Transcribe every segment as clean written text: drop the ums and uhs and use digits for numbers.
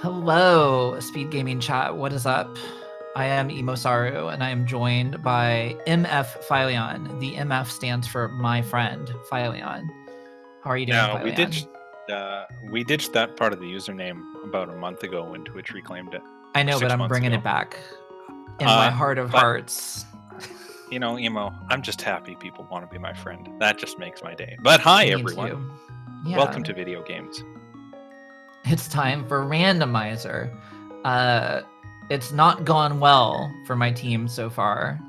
Hello, Speed Gaming chat. What is up? I am Emosaru, and I am joined by MF Philion. The MF stands for my friend Philion. How are you doing, Now, Philion? we ditched that part of the username about a month ago when Twitch reclaimed it. I know, but 6 I'm months bringing ago. it back in my heart of but, hearts. You know, Emo, I'm just happy people want to be my friend. That just makes my day. But hi, Me everyone. too. Yeah. Welcome to Video Games. It's time for Randomizer. It's not gone well for my team so far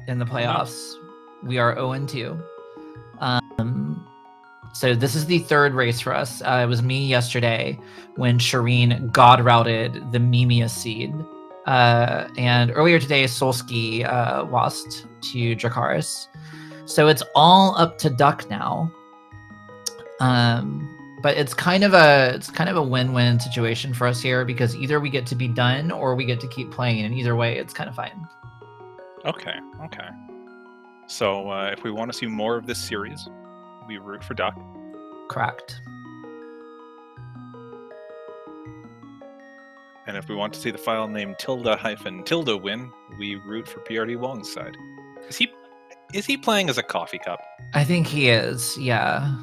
in the playoffs. No. We are 0-2. So this is the third race for us. It was me yesterday when Shireen god routed the Mimia seed. And earlier today, Solski lost to Dracarys. So it's all up to Duck now. But it's kind of a win-win situation for us here because either we get to be done or we get to keep playing, and either way, it's kind of fine. Okay. So if we want to see more of this series, we root for Duck. Correct. And if we want to see the file name tilde-tilde win, we root for prdwong's side. Is he playing as a coffee cup? I think he is. Yeah.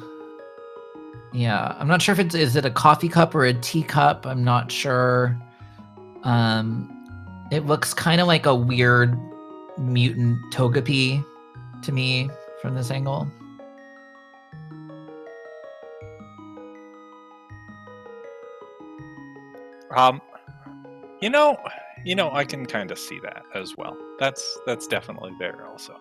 Yeah, I'm not sure if is it a coffee cup or a teacup. I'm not sure. It looks kind of like a weird mutant Togepi to me from this angle. You know, I can kind of see that as well. That's definitely there also.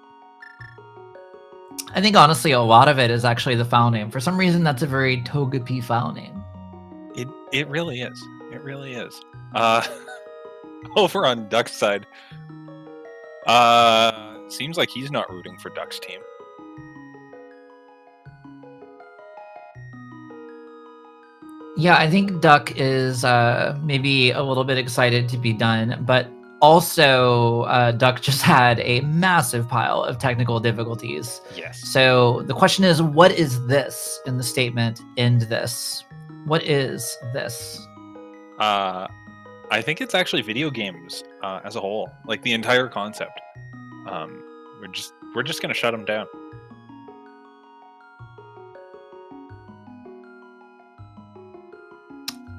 I think honestly, a lot of it is actually the file name. For some reason, that's a very Togepi file name. It really is. It really is. Over on Duck's side, seems like he's not rooting for Duck's team. Yeah, I think Duck is maybe a little bit excited to be done, but also Duck just had a massive pile of technical difficulties. Yes. So the question is, what is this in the statement, end this? What is this? I think it's actually video games as a whole, like the entire concept. We're just gonna shut them down.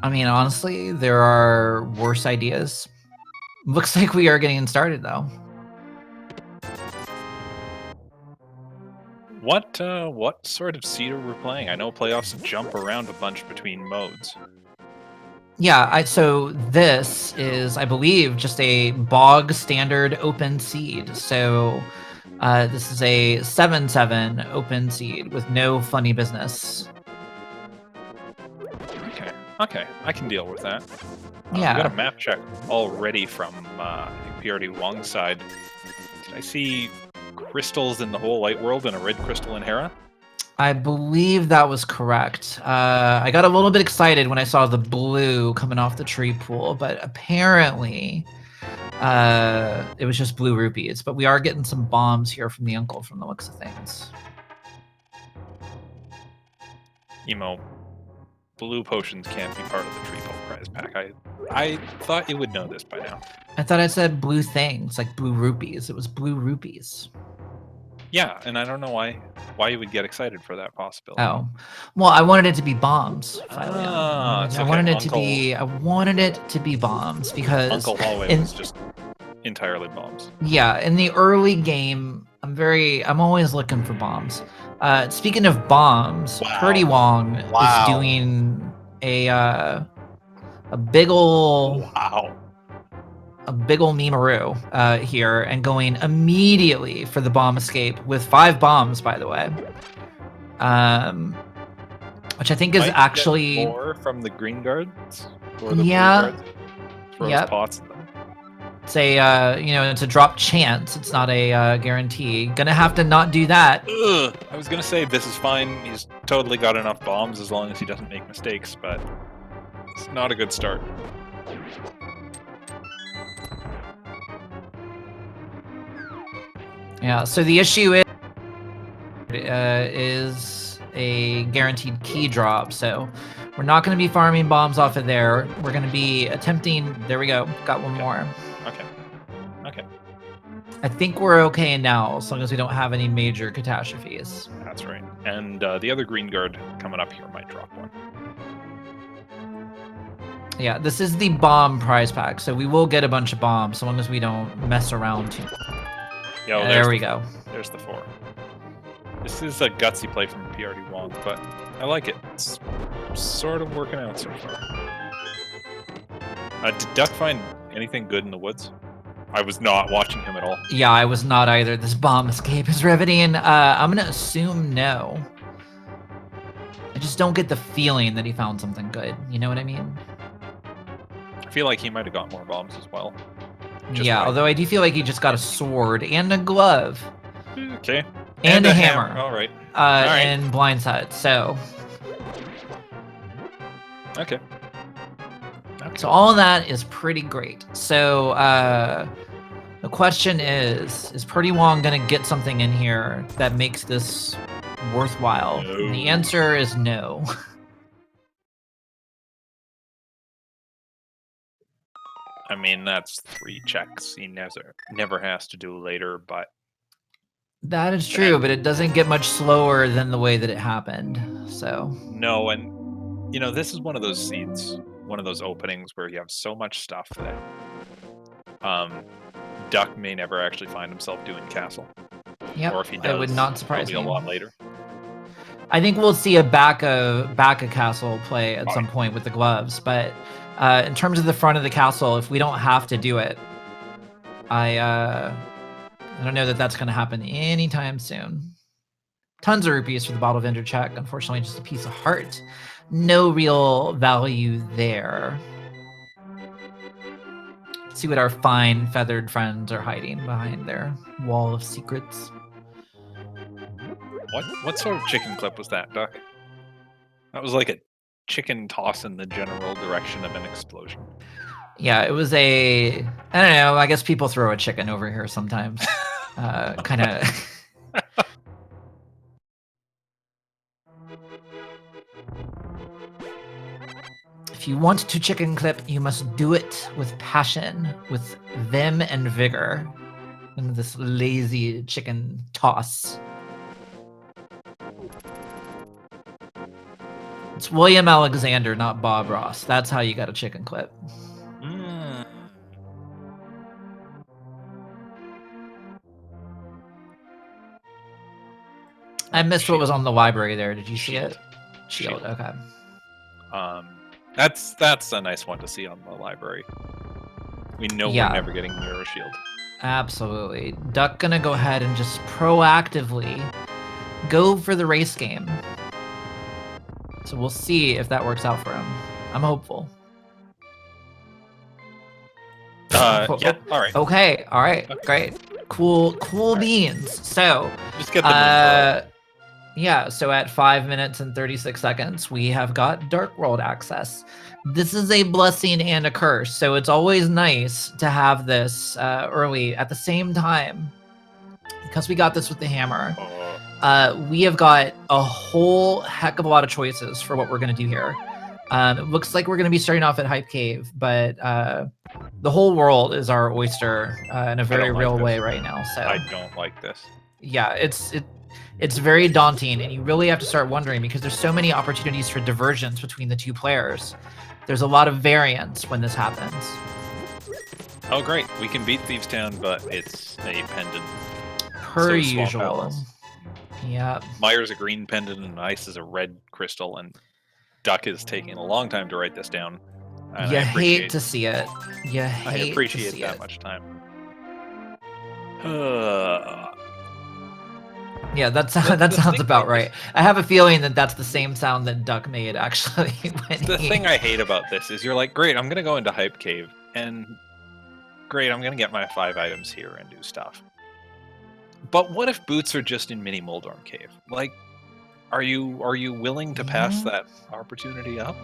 I mean, honestly, there are worse ideas. Looks like we are getting started, though. What sort of seed are we playing? I know playoffs jump around a bunch between modes. Yeah, so this is, I believe, just a bog standard open seed. So this is a 7/7 open seed with no funny business. Okay, I can deal with that. Yeah. We got a map check already from prdwong's side. Did I see crystals in the whole light world and a red crystal in Hera? I believe that was correct. I got a little bit excited when I saw the blue coming off the tree pool, but apparently it was just blue rupees. But we are getting some bombs here from the uncle from the looks of things. Emo, blue potions can't be part of the tree pull prize pack. I thought you would know this by now. I thought I said blue things, like blue rupees. It was blue rupees. Yeah, and I don't know why you would get excited for that possibility. Oh, well, I wanted it to be bombs. I wanted it to be bombs because Uncle Hallway was just entirely bombs. Yeah, in the early game, I'm always looking for bombs. Speaking of bombs, prdwong is doing a big ol' memaroo here and going immediately for the bomb escape with 5 bombs, by the way. Which I think is actually more from the green guards or the blue guards. Throws pots at them. It's it's a drop chance. It's not a guarantee. Gonna have to not do that. Ugh. I was gonna say this is fine. He's totally got enough bombs as long as he doesn't make mistakes, but it's not a good start. Yeah. So the issue is a guaranteed key drop. So We're not going to be farming bombs off of there. We're going to be attempting. There we go. Got one more. Okay. Okay. I think we're okay now, as long as we don't have any major catastrophes. That's right. And the other green guard coming up here might drop one. Yeah, this is the bomb prize pack, so we will get a bunch of bombs, so long as we don't mess around too much. Yeah, well, there we go. There's the 4. This is a gutsy play from prdwong, but I like it. It's sort of working out so far. Did Duck find anything good in the woods? I was not watching him at all. Yeah, I was not either. This bomb escape is riveting. I'm gonna assume no. I just don't get the feeling that he found something good. You know what I mean? I feel like he might have got more bombs as well. Yeah, although I do feel like he just got a sword and a glove. Okay. And a hammer. All right. And blindside. So. Okay. So all of that is pretty great. So the question is prdwong gonna get something in here that makes this worthwhile? No. And the answer is no. I mean, that's 3 checks he never has to do later, but... That is true, but it doesn't get much slower than the way that it happened, so... No, and, you know, this is one of those seeds, one of those openings where you have so much stuff that Duck may never actually find himself doing castle. Yep, or if he does, it would not surprise me. It'll be a lot later. I think we'll see a back of castle play at some point with the gloves, but in terms of the front of the castle, if we don't have to do it, I don't know that that's going to happen anytime soon. Tons of rupees for the bottle vendor check. Unfortunately, just a piece of heart. No real value there. Let's see what our fine feathered friends are hiding behind their wall of secrets. What sort of chicken clip was that, Duck? That was like a chicken toss in the general direction of an explosion. Yeah, it was a... I don't know, I guess people throw a chicken over here sometimes. Kind of... If you want to chicken clip, you must do it with passion, with vim and vigor. And this lazy chicken toss. It's William Alexander, not Bob Ross. That's how you got a chicken clip. I missed what was on the library there. Did you see it? Shield. Okay. That's a nice one to see on the library. We know we're never getting mirror shield. Absolutely. Duck gonna go ahead and just proactively go for the race game. So we'll see if that works out for him. I'm hopeful. Yeah, all right. Okay, all right, great. Cool beans. So, just get the yeah, so at 5 minutes and 36 seconds, we have got Dark World access. This is a blessing and a curse, so it's always nice to have this early. At the same time, because we got this with the hammer, we have got a whole heck of a lot of choices for what we're going to do here. It looks like we're going to be starting off at Hype Cave, but the whole world is our oyster in a very real way right now. So I don't like this. Yeah, it's very daunting, and you really have to start wondering because there's so many opportunities for divergence between the two players. There's a lot of variance when this happens. Oh, great. We can beat Thieves Town, but it's a pendant. Per usual. Yeah. Myers a green pendant, and Ice is a red crystal, and Duck is taking a long time to write this down. You hate to see it. You hate I appreciate to see that it. much time. Yeah, that sounds about right. I have a feeling that that's the same sound that Duck made, actually. The thing I hate about this is you're like, great, I'm going to go into Hype Cave, and great, I'm going to get my 5 items here and do stuff. But what if boots are just in Mini Moldorm Cave? Like, are you willing to pass that opportunity up?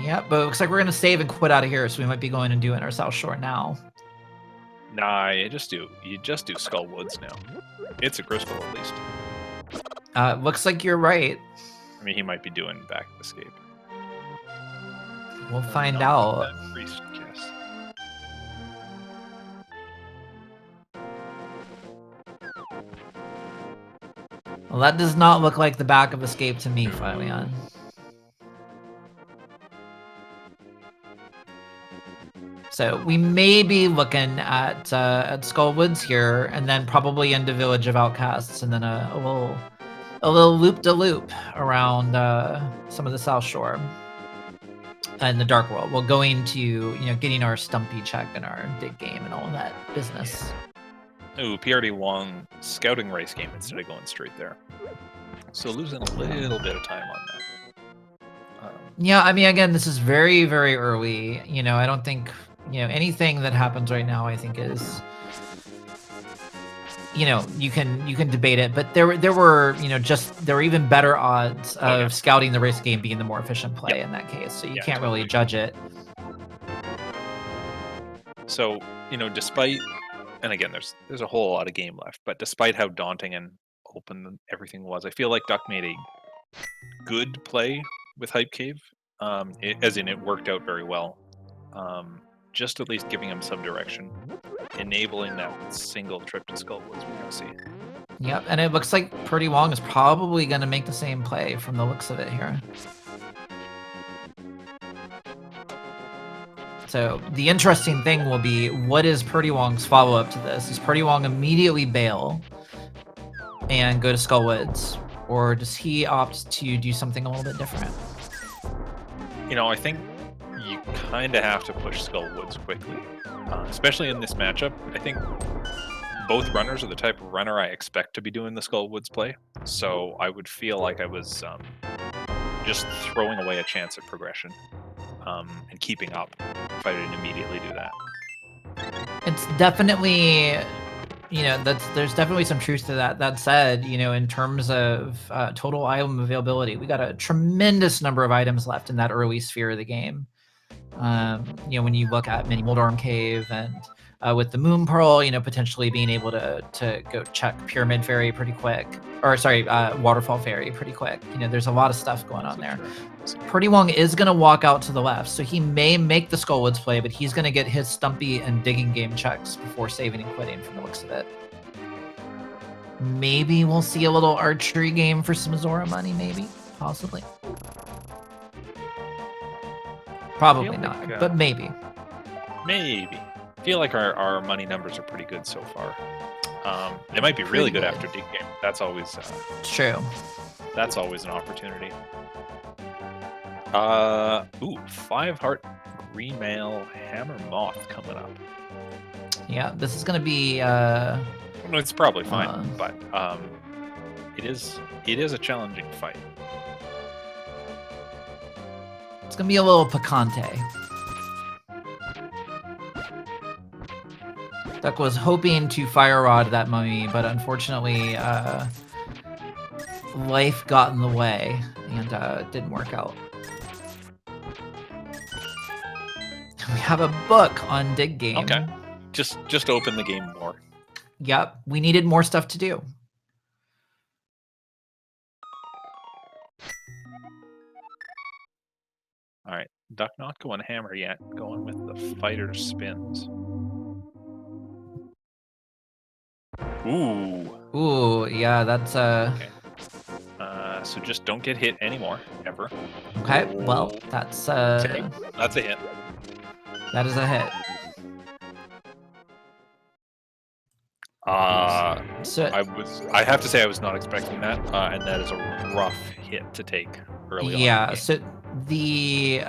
Yeah, but it looks like we're going to save and quit out of here, so we might be going and doing our South Shore now. Nah, you just do Skull Woods now. It's a crystal at least. Looks like you're right. I mean, he might be doing Back Escape. We'll find Not out. that priest kiss. Well, that does not look like the back of Escape to me, Flyleon. So we may be looking at Skullwoods here, and then probably into Village of Outcasts, and then a little loop-de-loop around some of the South Shore and the Dark World. We'll go into getting our Stumpy check and our dig game and all of that business. Ooh, prdwong scouting race game instead of going straight there. So losing a little bit of time on that. Yeah, I mean, again, this is very, very early. I don't think anything that happens right now, I think is you can debate it, but there were even better odds of scouting the race game being the more efficient play in that case. So you can't really judge it. So despite, and again, there's a whole lot of game left, but despite how daunting and open everything was, I feel like Duck made a good play with Hype Cave, as in it worked out very well. Just at least giving him some direction, enabling that single trip to Skullwoods we're going to see. Yep, and it looks like prdwong is probably going to make the same play from the looks of it here. So the interesting thing will be, what is prdwong's follow-up to this? Does prdwong immediately bail and go to Skullwoods, or does he opt to do something a little bit different? I think you kind of have to push Skullwoods quickly, especially in this matchup. I think both runners are the type of runner I expect to be doing the Skullwoods play, so I would feel like I was just throwing away a chance at progression and keeping up if I didn't immediately do that. It's definitely, there's definitely some truth to that. That said, in terms of total item availability, we got a tremendous number of items left in that early sphere of the game. When you look at Mini Moldorm Cave and with the Moon Pearl, potentially being able to go check Pyramid Fairy pretty quick, or sorry, Waterfall Fairy pretty quick. There's a lot of stuff going on there. prdwong is going to walk out to the left, so he may make the Skullwoods play, but he's going to get his Stumpy and digging game checks before saving and quitting from the looks of it. Maybe we'll see a little archery game for some Zora money, maybe, possibly. Probably not, but maybe. Maybe. I feel like our money numbers are pretty good so far. They might be really good after dig game. That's always true. That's always an opportunity. 5-heart green mail hammer moth coming up. Yeah, this is gonna be. It's probably fine, but it is a challenging fight. It's gonna be a little picante. Duck was hoping to fire rod that mummy, but unfortunately, life got in the way and it didn't work out. We have a book on dig game. Okay, just open the game more. Yep, we needed more stuff to do. All right, Duck not going hammer yet. Going with the fighter spins. Ooh, yeah, that's Okay. So just don't get hit anymore, ever. Okay, well, that's Okay, that's a hit. That is a hit. So I have to say I was not expecting that, and that is a rough hit to take early on. Yeah, so the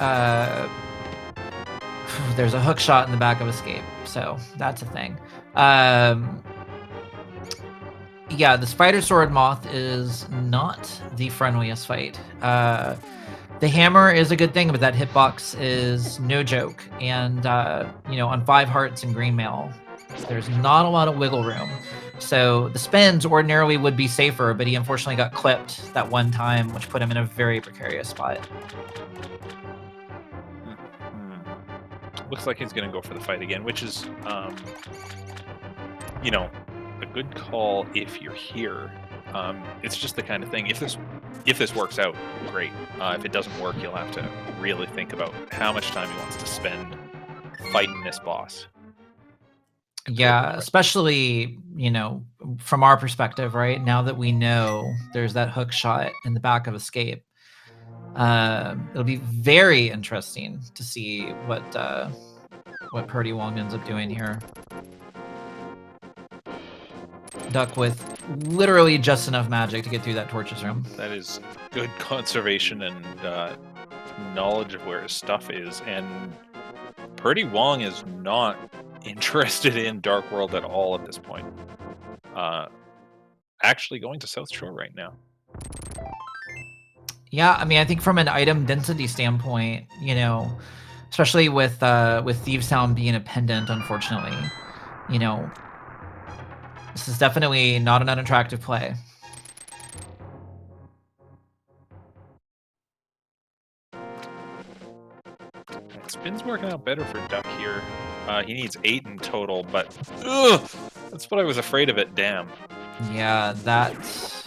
there's a hook shot in the back of Escape, so that's a thing. Yeah, the Spider Sword Moth is not the friendliest fight. The hammer is a good thing, but that hitbox is no joke. And, on 5 hearts and green mail, there's not a lot of wiggle room. So the spins ordinarily would be safer, but he unfortunately got clipped that one time, which put him in a very precarious spot. Looks like he's going to go for the fight again, which is, a good call if you're here. It's just the kind of thing. If if this works out, great. If it doesn't work, you'll have to really think about how much time he wants to spend fighting this boss. Yeah, especially, you know, from our perspective, right? Now that we know there's that hook shot in the back of Escape, it'll be very interesting to see what prdwong ends up doing here. Duck with literally just enough magic to get through that torches room. That is good conservation and knowledge of where his stuff is. And prdwong is not interested in Dark World at all at this point. Actually going to South Shore right now. Yeah, I mean, I think from an item density standpoint, you know, especially with Thieves Town being a pendant, unfortunately, you know, this is definitely not an unattractive play. Spin's working out better for Duck here. He needs 8 in total, but ugh, that's what I was afraid of at Dam. Yeah, that's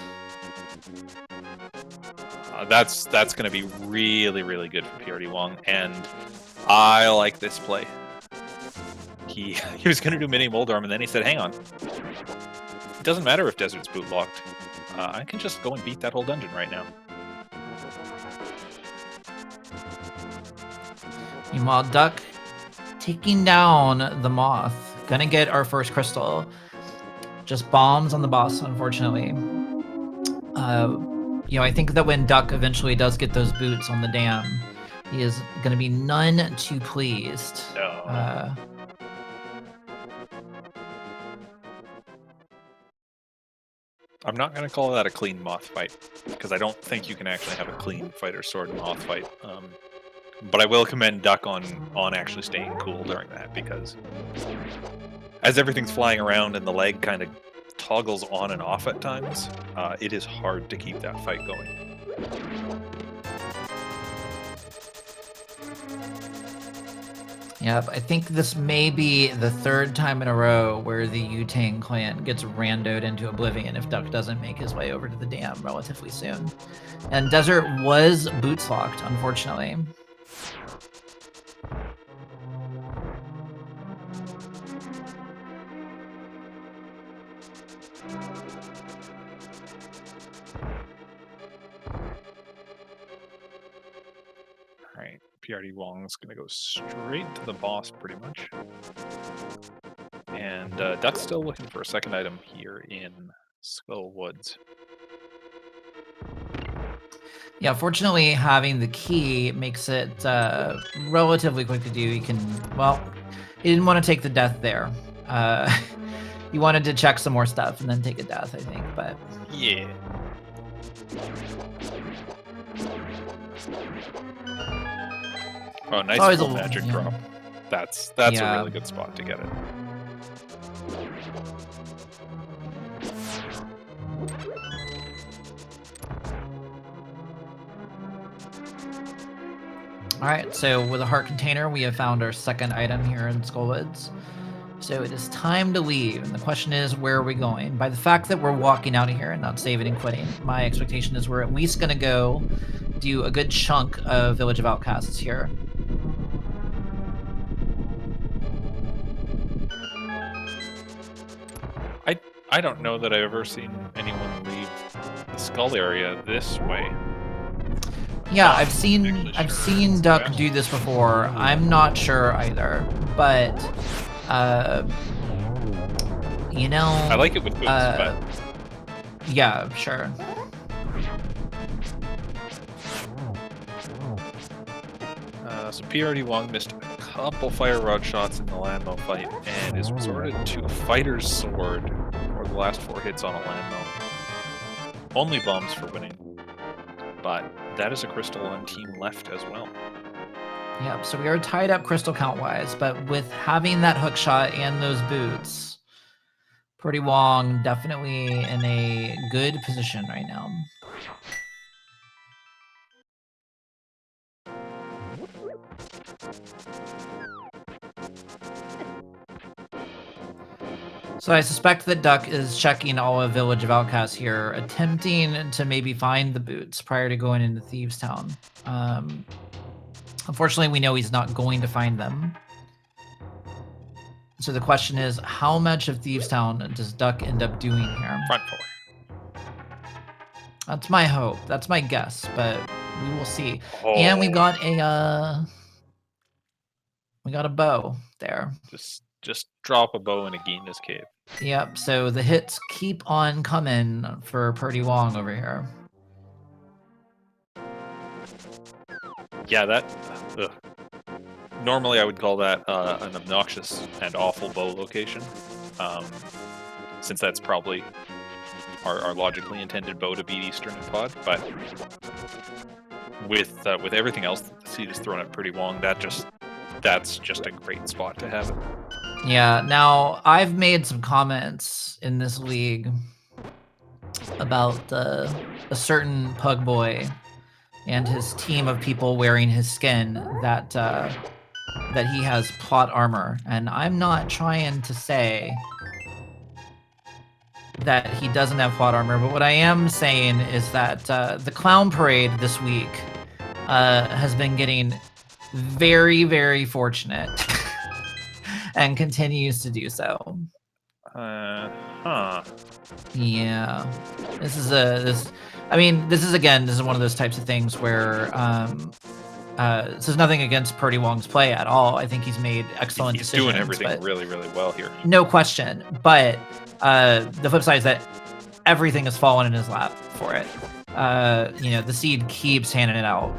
going to be really, really good for prdwong, and I like this play. He was going to do mini Moldorm, and then he said, "Hang on, it doesn't matter if Desert's boot locked. I can just go and beat that whole dungeon right now." Meanwhile, Duck taking down the Moth. Gonna get our first crystal. Just bombs on the boss, unfortunately. You know, I think that when Duck eventually does get those boots on the dam, he is gonna be none too pleased. No. I'm not going to call that a clean Moth fight, because I don't think you can actually have a clean Fighter Sword Moth fight. But I will commend Duck on actually staying cool during that, because as everything's flying around and the leg kind of toggles on and off at times, it is hard to keep that fight going. Yep, I think this may be the third time in a row where the Yu-Tang clan gets randoed into oblivion if Duck doesn't make his way over to the dam relatively soon. And Desert was boots locked, unfortunately. Alright, prdwong's going to go straight to the boss, pretty much. And Duck's still looking for a second item here in Skull Woods. Yeah, fortunately, having the key makes it relatively quick to do. You can, well, he didn't want to take the death there. He wanted to check some more stuff and then take a death, I think, but... Yeah. Oh, nice full magic drop. That's a really good spot to get it. Alright, so with a heart container, we have found our second item here in Skullwoods. So it is time to leave, and the question is, where are we going? By the fact that we're walking out of here and not saving and quitting, my expectation is we're at least going to go do a good chunk of Village of Outcasts here. I don't know that I've ever seen anyone leave the skull area this way. Yeah, I've seen Duck do this before. I'm not sure either, but you know, I like it with boots, but yeah, sure. So prdwong missed a couple fire rod shots in the landmo fight and is resorted to Fighter's Sword for the last 4 hits on a landmo. Only bombs for winning, but that is a crystal on team left as well. Yep, so we are tied up crystal count-wise, but with having that hook shot and those boots, prdwong definitely in a good position right now. So I suspect that Duck is checking all of Village of Outcasts here, attempting to maybe find the boots prior to going into Thieves Town. Unfortunately, we know he's not going to find them. So the question is, how much of Thieves Town does Duck end up doing here? Front 4. That's my hope. That's my guess, but we will see. Oh. And we got a bow there. Just drop a bow in a Gina's cave. Yep. So the hits keep on coming for prdwong over here. Yeah, that. Ugh. Normally, I would call that an obnoxious and awful bow location, since that's probably our logically intended bow to beat Eastern and Pod. But with everything else that the seed is thrown at prdwong, that's just a great spot to have it. Yeah. Now I've made some comments in this league about a certain pug boy and his team of people wearing his skin that he has plot armor, and I'm not trying to say that he doesn't have plot armor, but what I am saying is that the clown parade this week has been getting very, very fortunate and continues to do so. Yeah, this is one of those types of things where this is nothing against prdwong's play at all. I think he's made excellent decisions. He's doing everything really, really well here. No question. But the flip side is that everything has fallen in his lap for it. The seed keeps handing it out.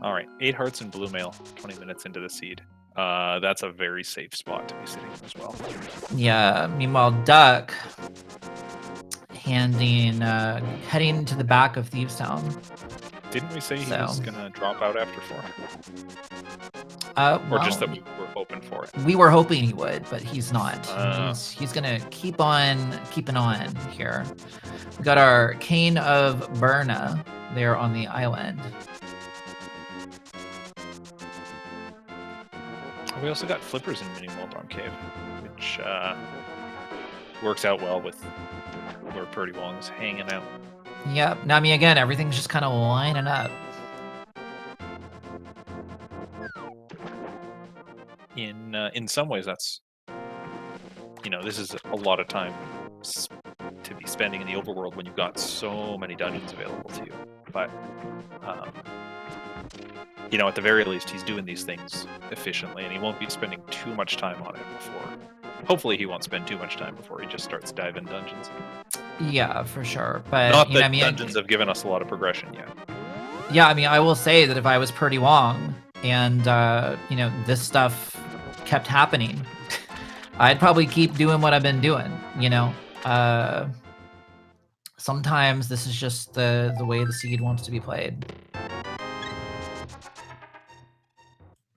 All right, 8 hearts and blue mail, 20 minutes into the seed. That's a very safe spot to be sitting as well. Yeah, meanwhile, Duck heading to the back of Thieves Town. Didn't we say he was going to drop out after 4? Or just that we were hoping for it? We were hoping he would, but he's not. He's going to keep on keeping on here. We got our Cane of Burna there on the island. We also got flippers in Mini Moldorm Cave, which works out well with where prdwong's hanging out. Yep. Now, I mean, again, everything's just kind of lining up. In some ways, that's this is a lot of time to be spending in the overworld when you've got so many dungeons available to you. But at the very least, he's doing these things efficiently, and he won't be spending too much time on it before. Hopefully, he won't spend too much time before he just starts diving dungeons. Yeah, for sure. But not that dungeons have given us a lot of progression yet. Yeah, I mean, I will say that if I was prdwong and this stuff kept happening, I'd probably keep doing what I've been doing. Sometimes this is just the way the seed wants to be played.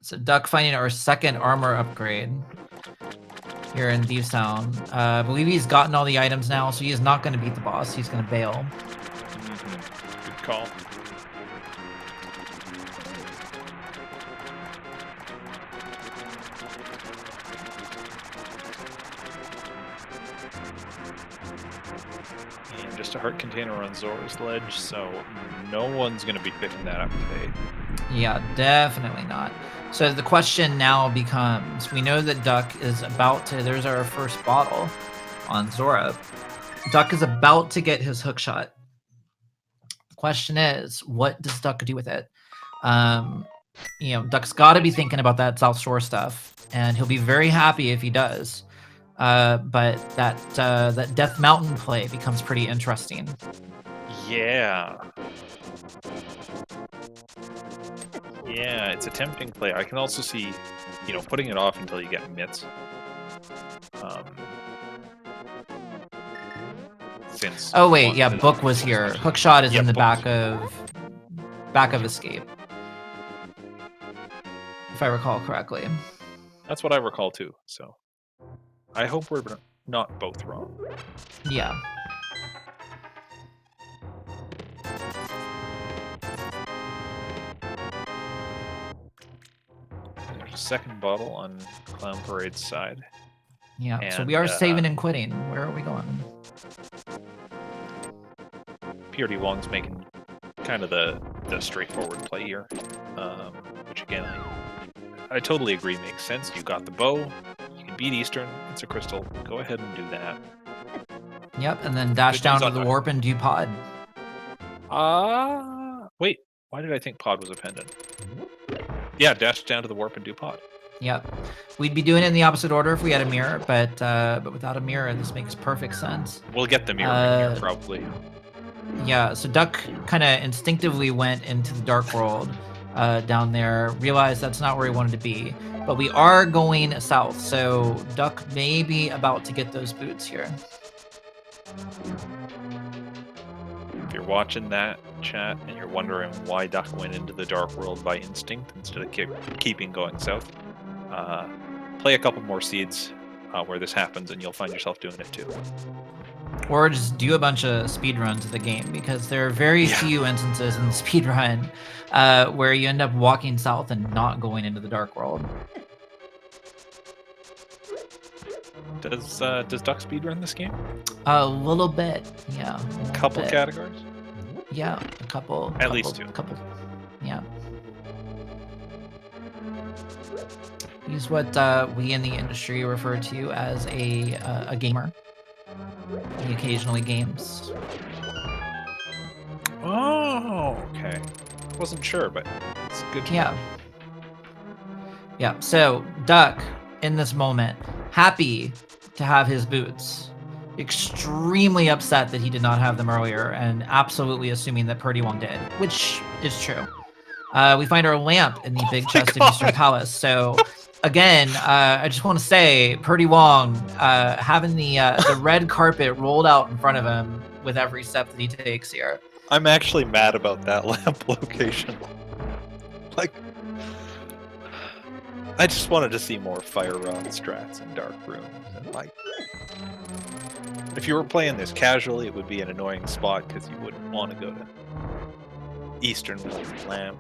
So Duck finding our second armor upgrade here in Thieves Town. I believe he's gotten all the items now, so he is not going to beat the boss. He's going to bail. Good call. And just a heart container on Zora's Ledge, so no one's going to be picking that up today. Yeah, definitely not. So the question now becomes, we know that Duck is about to, there's our first bottle on Zora. Duck is about to get his hook shot. The question is, what does Duck do with it? Duck's got to be thinking about that South Shore stuff, and he'll be very happy if he does. But that Death Mountain play becomes pretty interesting. Yeah. Yeah, it's a tempting play. I can also see, putting it off until you get mitts. Oh wait, yeah, Book was here. Hookshot is in the back of Escape, if I recall correctly. That's what I recall too. So I hope we're not both wrong. Yeah. second bottle on Clown Parade's side. Yeah, so And, we are saving and quitting. Where are we going? prdwong's making kind of the straightforward play here, which again, I totally agree makes sense. You got the bow, you can beat Eastern, it's a crystal, go ahead and do that. Yep, and then dash down to the warp and do pod. Wait, why did I think pod was a pendant? Yeah, dash down to the warp and do pod. Yep, we'd be doing it in the opposite order if we had a mirror, but without a mirror, this makes perfect sense. We'll get the mirror here, probably. Yeah, so Duck kind of instinctively went into the dark world down there, realized that's not where he wanted to be, but we are going south, so Duck may be about to get those boots here. If you're watching that chat and you're wondering why Duck went into the dark world by instinct instead of keeping going south, play a couple more seeds where this happens and you'll find yourself doing it too. Or just do a bunch of speedruns of the game, because there are very few instances in the speedrun where you end up walking south and not going into the dark world. Does Duck speedrun this game? A little bit, yeah. A couple categories? Yeah, a couple. At least two. A couple, yeah. He's what we in the industry refer to as a gamer. He occasionally games. Oh, okay. Wasn't sure, but it's good to know. Yeah, so Duck, in this moment, happy to have his boots, extremely upset that he did not have them earlier, and absolutely assuming that prdwong did, which is true. We find our lamp in the big chest of Eastern Palace, so again, I just want to say, prdwong having the red carpet rolled out in front of him with every step that he takes here. I'm actually mad about that lamp location. Like, I just wanted to see more fire rod strats in dark rooms. And like, if you were playing this casually, it would be an annoying spot because you wouldn't want to go to Eastern with the lamp.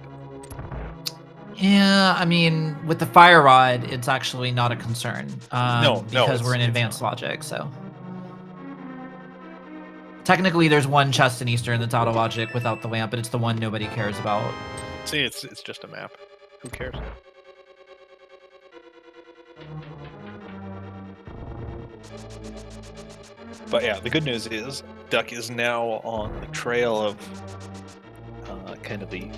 Yeah, I mean, with the fire rod, it's actually not a concern. Because we're in advanced logic, so. Technically, there's one chest in Eastern that's out of logic without the lamp, but it's the one nobody cares about. See, it's just a map. Who cares? But yeah, the good news is Duck is now on the trail of kind of the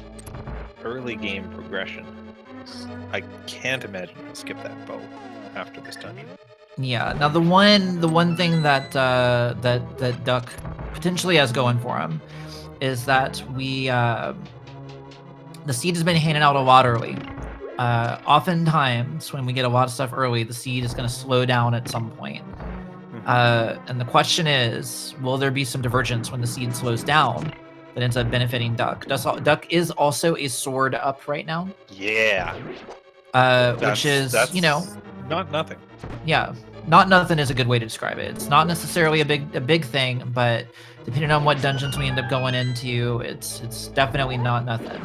early game progression. I can't imagine he'll skip that bow after this dungeon. Yeah. Now the one thing that that Duck potentially has going for him is that the seed has been handed out a lot early. Oftentimes, when we get a lot of stuff early, the seed is going to slow down at some point. And the question is, will there be some divergence when the seed slows down that ends up benefiting Duck? Duck is also a sword up right now. Yeah. Which is, you know, not nothing. Yeah, not nothing is a good way to describe it. It's not necessarily a big thing, but depending on what dungeons we end up going into, it's definitely not nothing.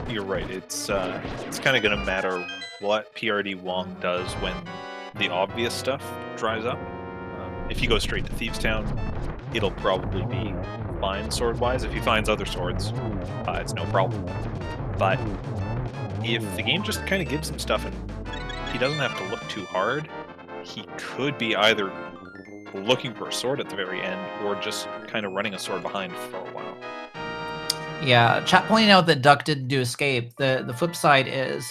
You're right. It's kind of gonna matter what prdwong does when the obvious stuff dries up. If you go straight to Thieves Town, it'll probably be fine sword-wise. If he finds other swords, it's no problem. But if the game just kind of gives him stuff and he doesn't have to look too hard, he could be either looking for a sword at the very end or just kind of running a sword behind for a while. Yeah, chat pointing out that Duck didn't do escape. The flip side is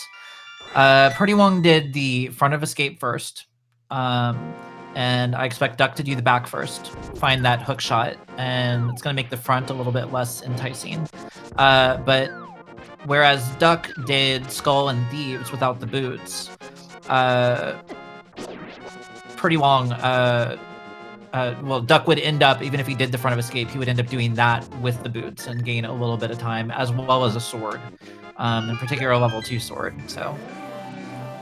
prdwong did the front of escape first. And I expect Duck to do the back first, find that hook shot, and it's going to make the front a little bit less enticing. But whereas Duck did Skull and Thieves without the boots, prdwong, well, Duck would end up, even if he did the front of escape, he would end up doing that with the boots and gain a little bit of time, as well as a sword, in particular a level 2 sword. So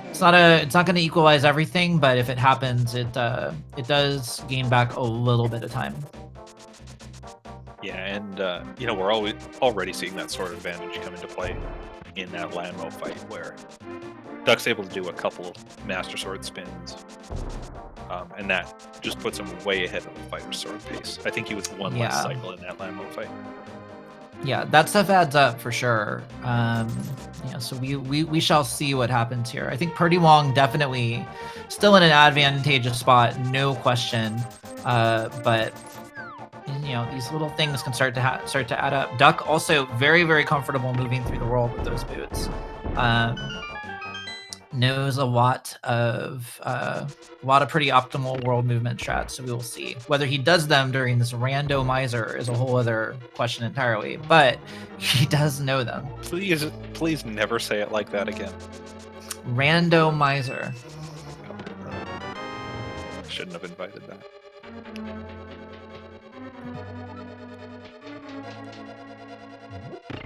it's not going to equalize everything, but if it happens, it does gain back a little bit of time. Yeah, and you know, we're already seeing that sword advantage come into play in that Landmo fight where Duck's able to do a couple Master Sword spins, and that just puts him way ahead of the fighter's sword pace. I think he was one less cycle in that Landmo fight. Yeah, that stuff adds up for sure. So we shall see what happens here. I think prdwong definitely still in an advantageous spot, no question. But these little things can start to add up. Duck also very, very comfortable moving through the world with those boots. Knows a lot of pretty optimal world movement strats, so we will see. Whether he does them during this randomizer is a whole other question entirely, but he does know them. Please never say it like that again. Randomizer. Shouldn't have invited that.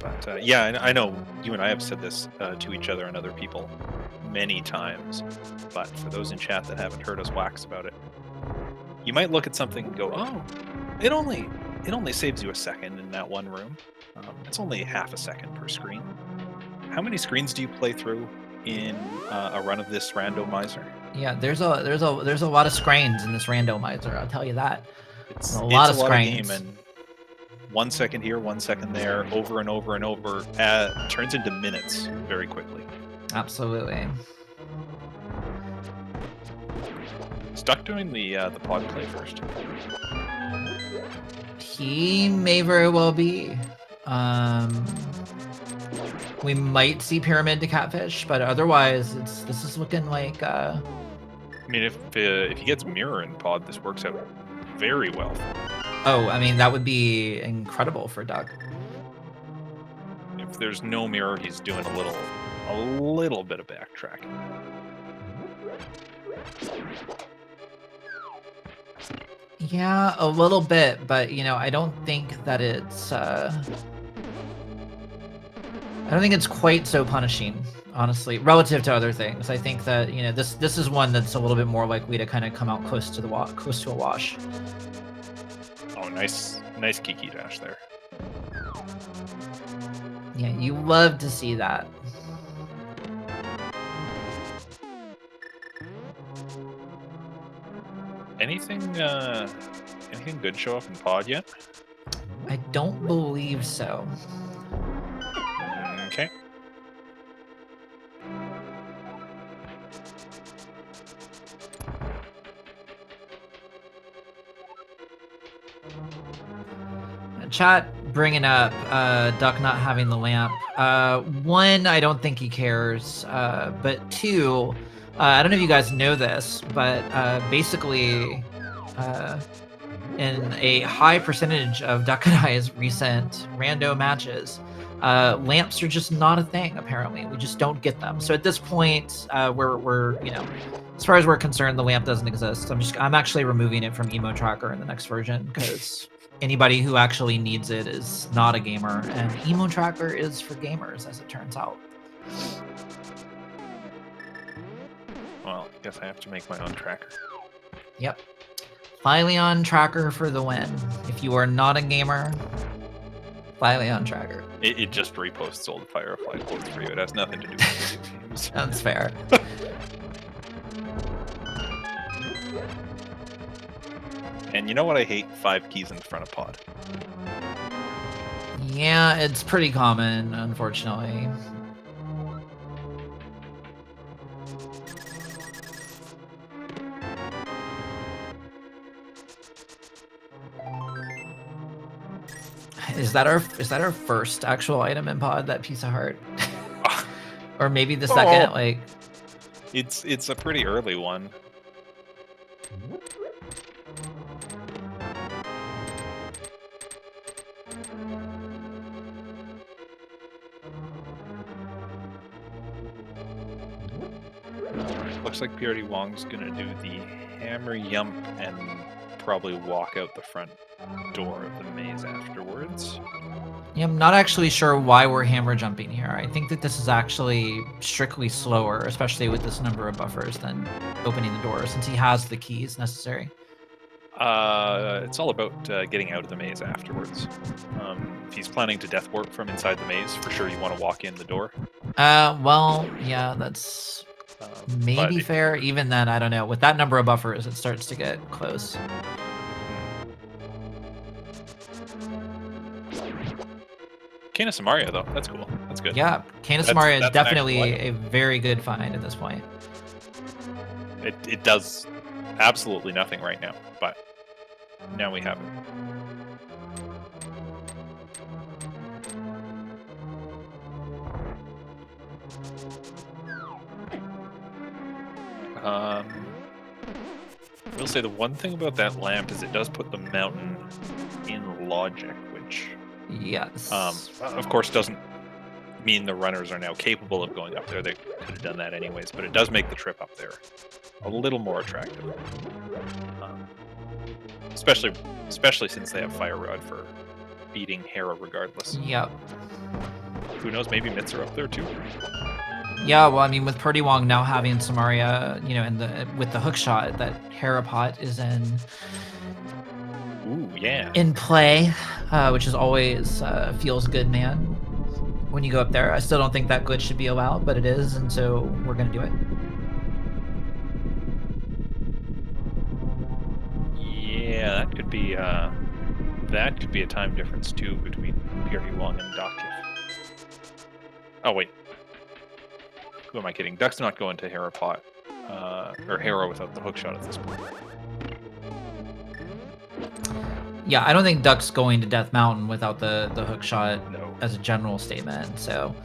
But yeah, I know you and I have said this to each other and other people many times, but for those in chat that haven't heard us wax about it, you might look at something and go, oh, it only saves you a second in that one room. It's only half a second per screen. How many screens do you play through in a run of this randomizer? Yeah, there's a lot of screens in this randomizer, I'll tell you that. It's a lot of game, and 1 second here, 1 second there, over and over and over, turns into minutes very quickly. Absolutely. Is Duck doing the pod play first? He may very well be. We might see Pyramid to Catfish, but otherwise, this is looking like. I mean, if he gets Mirror in pod, this works out very well. Oh, I mean, that would be incredible for Duck. If there's no Mirror, he's doing a little bit of backtracking. Yeah, a little bit, but I don't think that it's quite so punishing, honestly, relative to other things. I think that this is one that's a little bit more likely to kind of come out close to a wash. Oh, nice Kiki dash there. Yeah, you love to see that. Anything good show up in pod yet? I don't believe so. Okay. Chat bringing up Duck not having the lamp. One, I don't think he cares. But two, I don't know if you guys know this, but basically, in a high percentage of Duck and I's recent rando matches, lamps are just not a thing. Apparently, we just don't get them. So at this point, we're as far as we're concerned, the lamp doesn't exist. I'm actually removing it from Emo Tracker in the next version because anybody who actually needs it is not a gamer, and Emo Tracker is for gamers, as it turns out. Well, I guess I have to make my own tracker. Yep. Fileon Tracker for the win. If you are not a gamer, Fileon Tracker. It just reposts old Firefly quotes for you. It has nothing to do with video games. That's fair. And you know what I hate? 5 keys in front of pod. Yeah, it's pretty common, unfortunately. Is that our first actual item in pod, that piece of heart? Or maybe the second, like... It's a pretty early one. Looks like prdwong's gonna do the hammer yump and probably walk out the front door of the maze afterwards. Yeah, I'm not actually sure why we're hammer jumping here. I think that this is actually strictly slower, especially with this number of buffers, than opening the door, since he has the keys necessary. It's all about getting out of the maze afterwards. If he's planning to death warp from inside the maze, for sure you want to walk in the door. Well, yeah, that's maybe but fair. Even then, I don't know. With that number of buffers, it starts to get close. Canis and Mario, though, that's cool. That's good. Yeah, Canis and Mario is definitely a very good find at this point. It does absolutely nothing right now, but now we have it. I will say the one thing about that lamp is it does put the mountain in logic, which yes, of course doesn't mean the runners are now capable of going up there. They could have done that anyways, but it does make the trip up there a little more attractive. Especially since they have Fire Rod for beating Hera regardless. Yep. Who knows, maybe Mitts are up there too. Yeah, well, I mean, with prdwong now having Samaria, you know, with the hook shot, that Hera pot is in play, which is always feels good, man. When you go up there, I still don't think that glitch should be allowed, but it is, and so we're gonna do it. Yeah, that could be a time difference too between prdwong and Duck. Oh wait. Who am I kidding? Duck's not going to Hera pot, or Hera without the hookshot at this point. Yeah, I don't think Duck's going to Death Mountain without the hookshot No. as a general statement. So,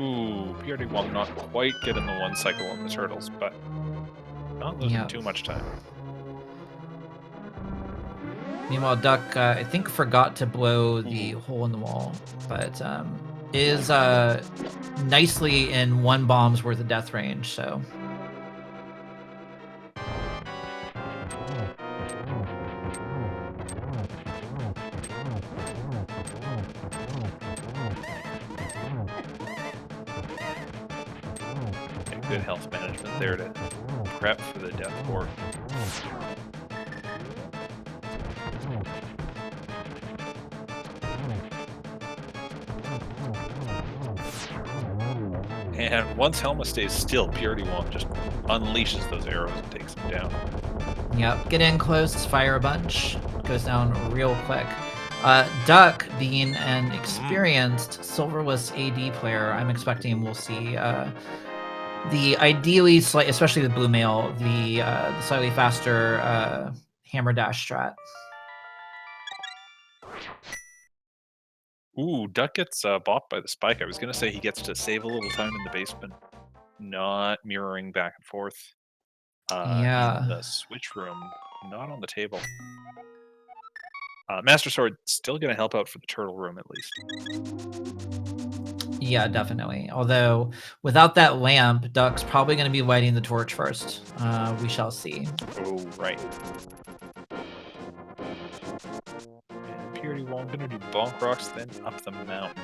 Ooh, prdwong not quite getting the one cycle on the turtles, but not losing too much time. Meanwhile, Duck, I think, forgot to blow the hole in the wall, but is nicely in one bomb's worth of death range, so. Good health management there to prep for the death warp. And once Helma stays still, prdwong just unleashes those arrows and takes them down. Yep, get in close, fire a bunch, goes down real quick. Duck, being an experienced silverless AD player, I'm expecting we'll see the ideally, especially with blue mail, the slightly faster hammer dash strat. Ooh, Duck gets bopped by the spike. I was going to say he gets to save a little time in the basement, not mirroring back and forth. Yeah. In the switch room, not on the table. Master Sword still going to help out for the turtle room at least. Yeah, definitely. Although without that lamp, Duck's probably going to be lighting the torch first. We shall see. Oh, right. prdwong gonna do bonk rocks, then up the mountain.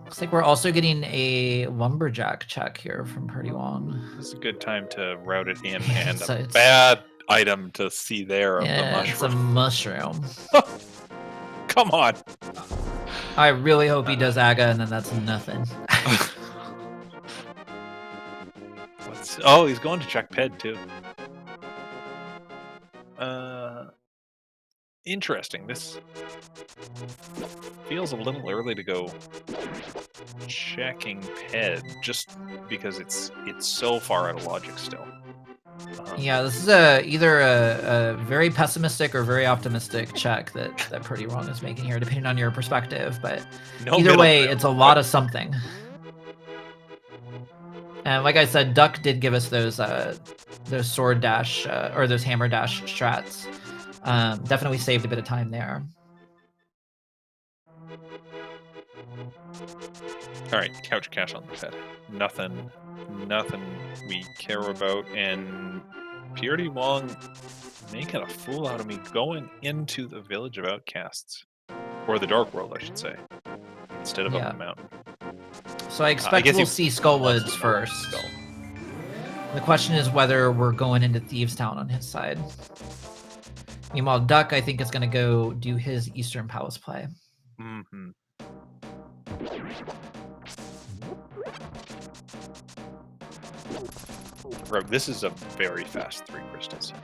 Looks like we're also getting a lumberjack check here from prdwong. This is a good time to route it in, and a bad item to see there of the mushroom. It's a mushroom. Come on. I really hope he does Aga, and then that's nothing. Oh, he's going to check Ped too. Interesting. This feels a little early to go checking Ped, just because it's so far out of logic still. Yeah, this is either a very pessimistic or very optimistic check that prdwong is making here, depending on your perspective. But either way, it's a lot of something. And like I said, Duck did give us those sword dash or those hammer dash strats. Definitely saved a bit of time there. All right, couch cash on the pet. Nothing we care about, and prdwong making a fool out of me going into the village of outcasts, or the dark world, I should say, instead of up the mountain. So I expect we'll see Skullwoods first. The question is whether we're going into Thieves Town on his side. Meanwhile, Duck, I think, is going to go do his Eastern Palace play. Mm-hmm. Right, this is a very fast 3 crystals.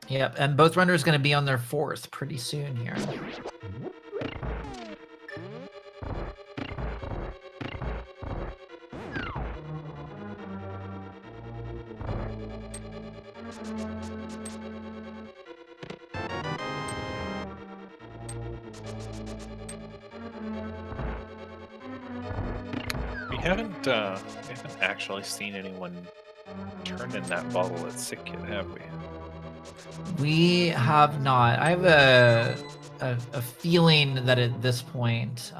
Yep, and both runners going to be on their 4th pretty soon here. We haven't actually seen anyone turn in that bottle at sick yet, have we? We have not. I have a feeling that at this point,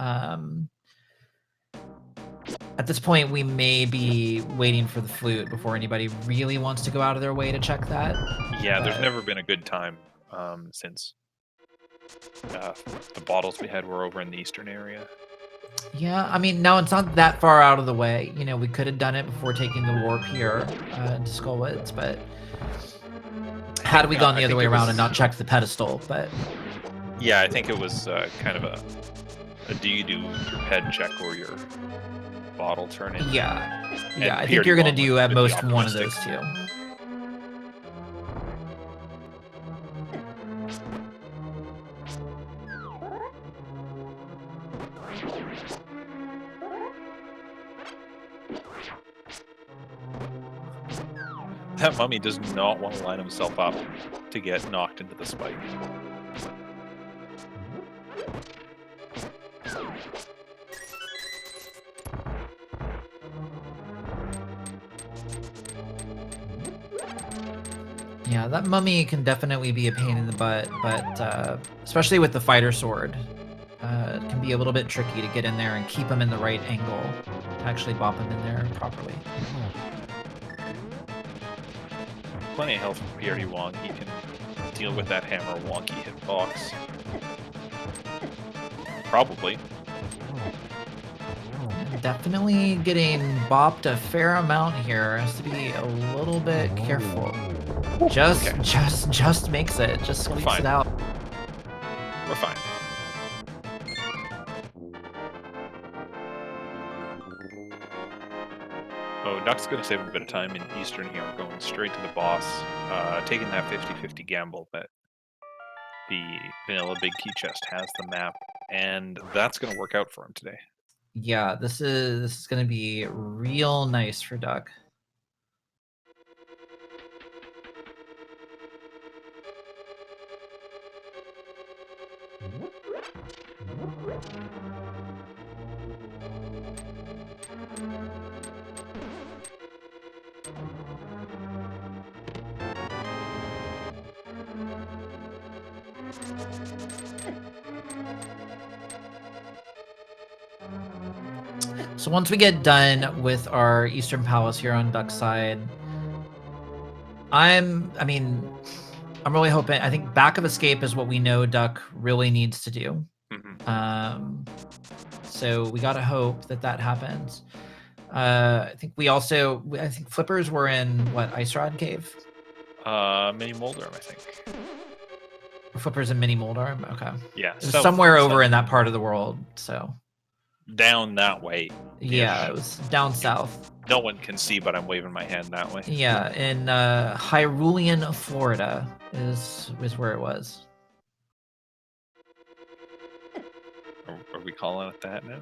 we may be waiting for the flute before anybody really wants to go out of their way to check that. Yeah, there's never been a good time since the bottles we had were over in the eastern area. Yeah, I mean, no, it's not that far out of the way. You know, we could have done it before taking the warp here to Skullwoods, but had we gone the other way around and not checked the pedestal, but... Yeah, I think it was kind of a do you do your head check or your bottle turn in? Yeah, I think you're going to do at most one of those two. That mummy does not want to line himself up to get knocked into the spike. Yeah, that mummy can definitely be a pain in the butt, but especially with the fighter sword, it can be a little bit tricky to get in there and keep him in the right angle to actually bop him in there properly. Plenty of health for prdwong. He can deal with that hammer wonky hitbox. Probably. Definitely getting bopped a fair amount here. Has to be a little bit careful. Just makes it. Just squeaks it out. We're fine. Oh, Duck's going to save a bit of time in Eastern here, going straight to the boss, taking that 50-50 gamble that the vanilla big key chest has the map, and that's going to work out for him today. Yeah, this is going to be real nice for Duck. So once we get done with our Eastern Palace here on Duck's side, I'm really hoping. I think Back of Escape is what we know Duck really needs to do. Mm-hmm. So we gotta hope that happens. I think Flippers were in what, Ice Rod Cave? Mini Moldarm, I think. Flippers and Mini Moldarm. Okay. Yeah. It was somewhere over in that part of the world. So. Down that way. Yeah, it was down south. No one can see, but I'm waving my hand that way. Yeah, in Hyrulean, Florida is where it was. Are we calling it that now?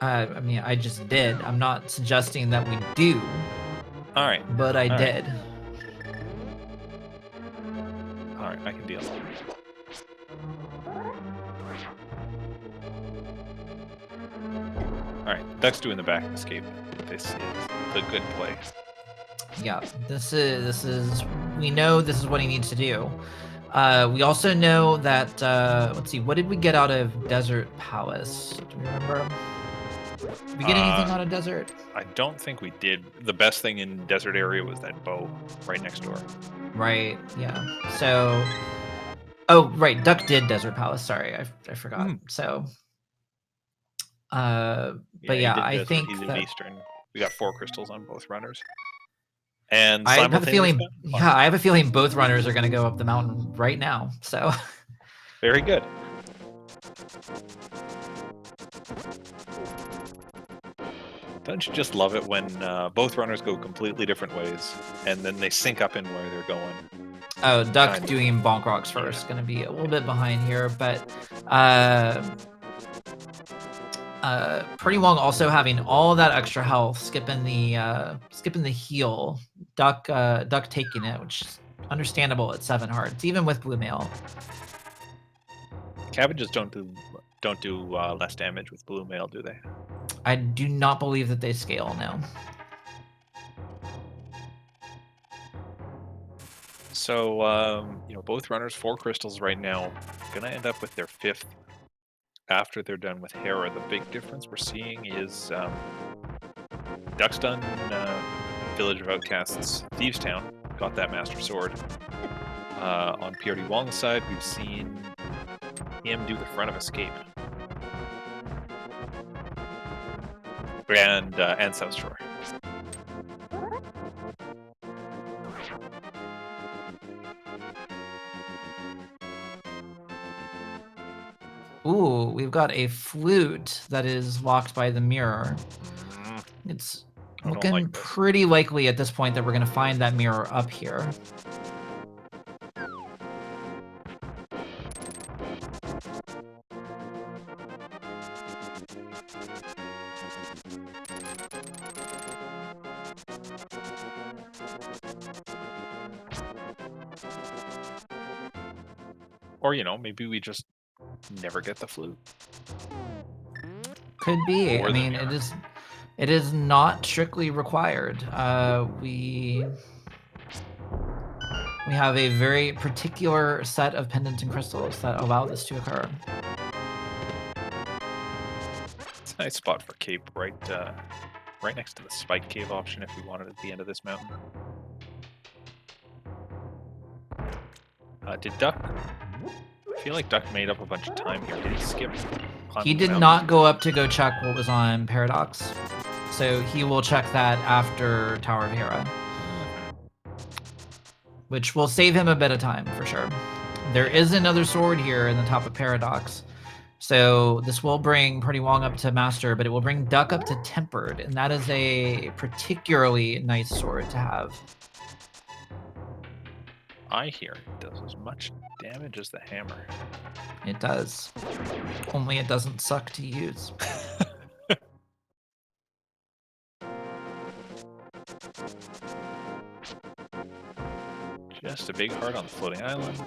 I mean, I just did. I'm not suggesting that we do. All right. But I did. All right, I can deal. All right, Duck's doing the back escape. This is the good play. Yeah, this is we know this is what he needs to do. We also know that let's see, what did we get out of Desert Palace? Do we remember? Did we get anything out of Desert? I don't think we did. The best thing in Desert area was that bow right next door. Right. Yeah. So. Oh, right. Duck did Desert Palace. Sorry, I forgot. So. But yeah, I think he did that Eastern. We got 4 crystals on both runners. And I have a feeling. simultaneously- Yeah, I have a feeling both runners are going to go up the mountain right now. So. Very good. Don't you just love it when both runners go completely different ways, and then they sync up in where they're going? Oh, Duck doing bonk rocks first. Going to be a little bit behind here, but Pretty Wong also having all that extra health, skipping the heal. Duck taking it, which is understandable at 7 hearts, even with blue mail. Cabbages don't do less damage with blue mail, do they? I do not believe that they scale now. So both runners 4 crystals right now, gonna end up with their 5th after they're done with Hera. The big difference we're seeing is Duck's done Village of Outcasts, Thieves Town, got that Master Sword. On prdwong's side, we've seen him do the Front of Escape. And South Shore. Ooh, we've got a flute that is locked by the mirror. It's looking pretty likely at this point that we're going to find that mirror up here. Or, maybe we just never get the flute. Could be. Or I mean, it is not strictly required. We have a very particular set of pendants and crystals that allow this to occur. It's a nice spot for cape, right next to the spike cave option if we want it at the end of this mountain. Did Duck? I feel like Duck made up a bunch of time here. Did he skip? He did not go up to go check what was on Paradox, so he will check that after Tower of Hera, which will save him a bit of time for sure. There is another sword here in the top of Paradox, so this will bring Pretty Wong up to Master, but it will bring Duck up to Tempered, and that is a particularly nice sword to have. I hear it does as much damage as the hammer. It does. Only it doesn't suck to use. Just a big heart on the floating island.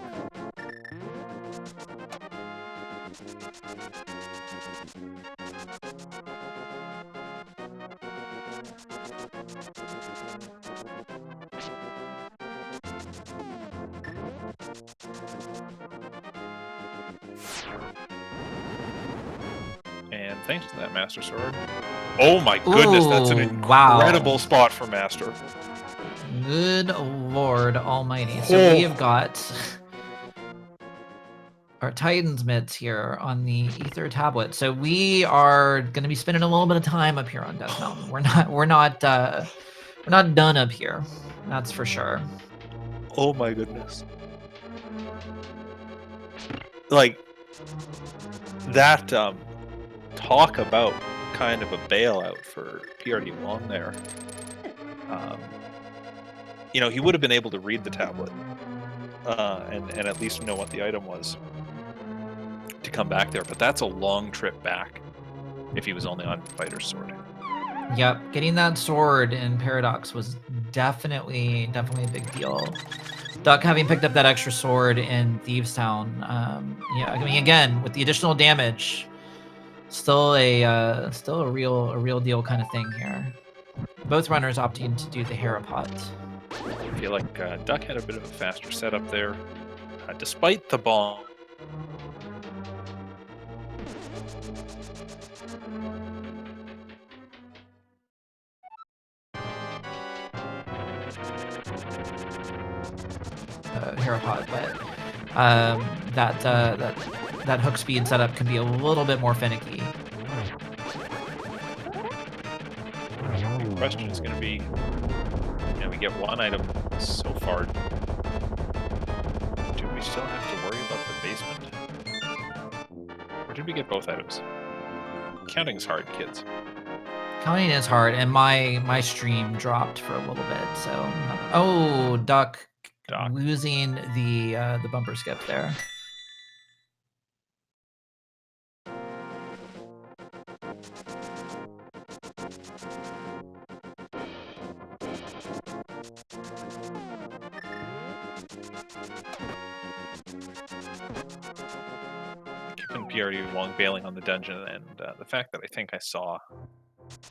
And thanks to that Master Sword. Oh my goodness, that's an incredible spot for Master. Good Lord Almighty. So we have got our Titan's mitts here on the Ether tablet. So we are going to be spending a little bit of time up here on Death Mountain. We're not done up here. That's for sure. Oh my goodness. Like that talk about kind of a bailout for prdwong there. He would have been able to read the tablet and at least know what the item was to come back there, but that's a long trip back if he was only on Fighter's Sword. Yep, getting that sword in Paradox was definitely a big deal. Duck having picked up that extra sword in Thieves Town, I mean, again, with the additional damage, Still a real deal kind of thing here. Both runners opting to do the Harapot. I feel like Duck had a bit of a faster setup there, despite the ball. Harapot, but that hook speed setup can be a little bit more finicky. The question is going to be, we get one item so far. Do we still have to worry about the basement? Or did we get both items? Counting's hard, kids. Counting is hard, and my stream dropped for a little bit, so... Oh, Duck losing the bumper skip there. Given prdwong bailing on the dungeon, and the fact that I think I saw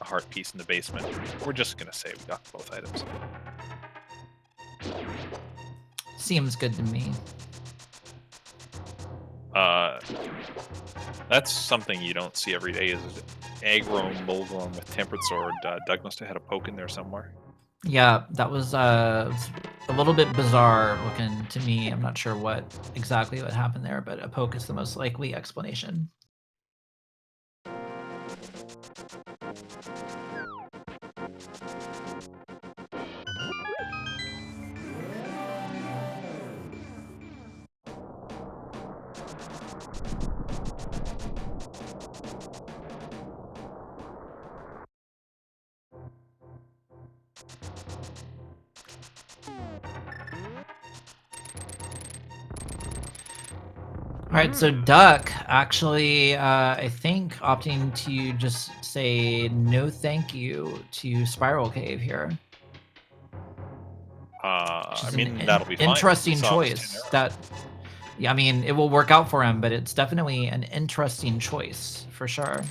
a heart piece in the basement, we're just going to say we got both items. Seems good to me. That's something you don't see every day, is aggro Mulgorm with Tempered Sword. Doug must have had a poke in there somewhere. Yeah, that was a little bit bizarre looking to me. I'm not sure what exactly what happened there, but a poke is the most likely explanation. All right, so Duck actually, I think, opting to just say no thank you to Spiral Cave here. I mean, that'll be fine. Interesting choice. Yeah, I mean, it will work out for him, but it's definitely an interesting choice for sure.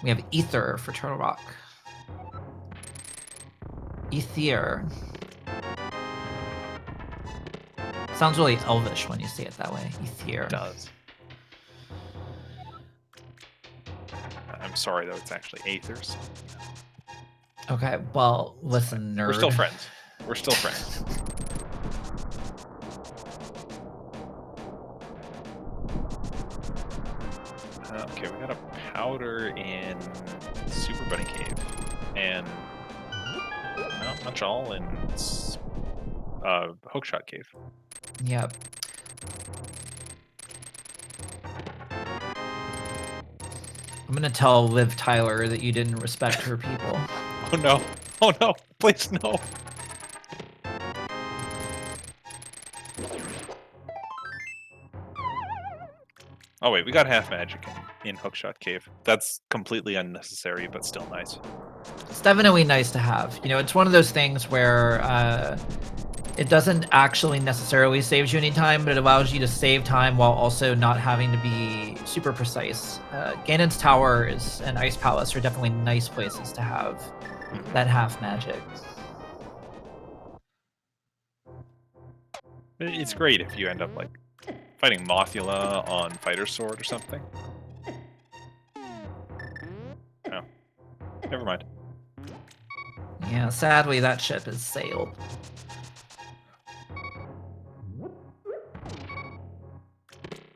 We have Ether for Turtle Rock. Ether. Sounds really elvish when you say it that way. Ether. It does. I'm sorry, though. It's actually Aethers. Okay, well, listen, nerd. We're still friends. We're still friends. Okay, we got a powder in Super Bunny Cave. And not much all in Hookshot Cave. Yep. I'm gonna tell Liv Tyler that you didn't respect her people. Oh no. Oh no. Please no. Oh wait, we got half magic in Hookshot Cave. That's completely unnecessary, but still nice. It's definitely nice to have. You know, it's one of those things where it doesn't actually necessarily save you any time, but it allows you to save time while also not having to be super precise. Ganon's Tower and Ice Palace are definitely nice places to have that half magic. It's great if you end up like fighting Mothula on Fighter Sword or something. Oh, never mind. Yeah, sadly that ship has sailed.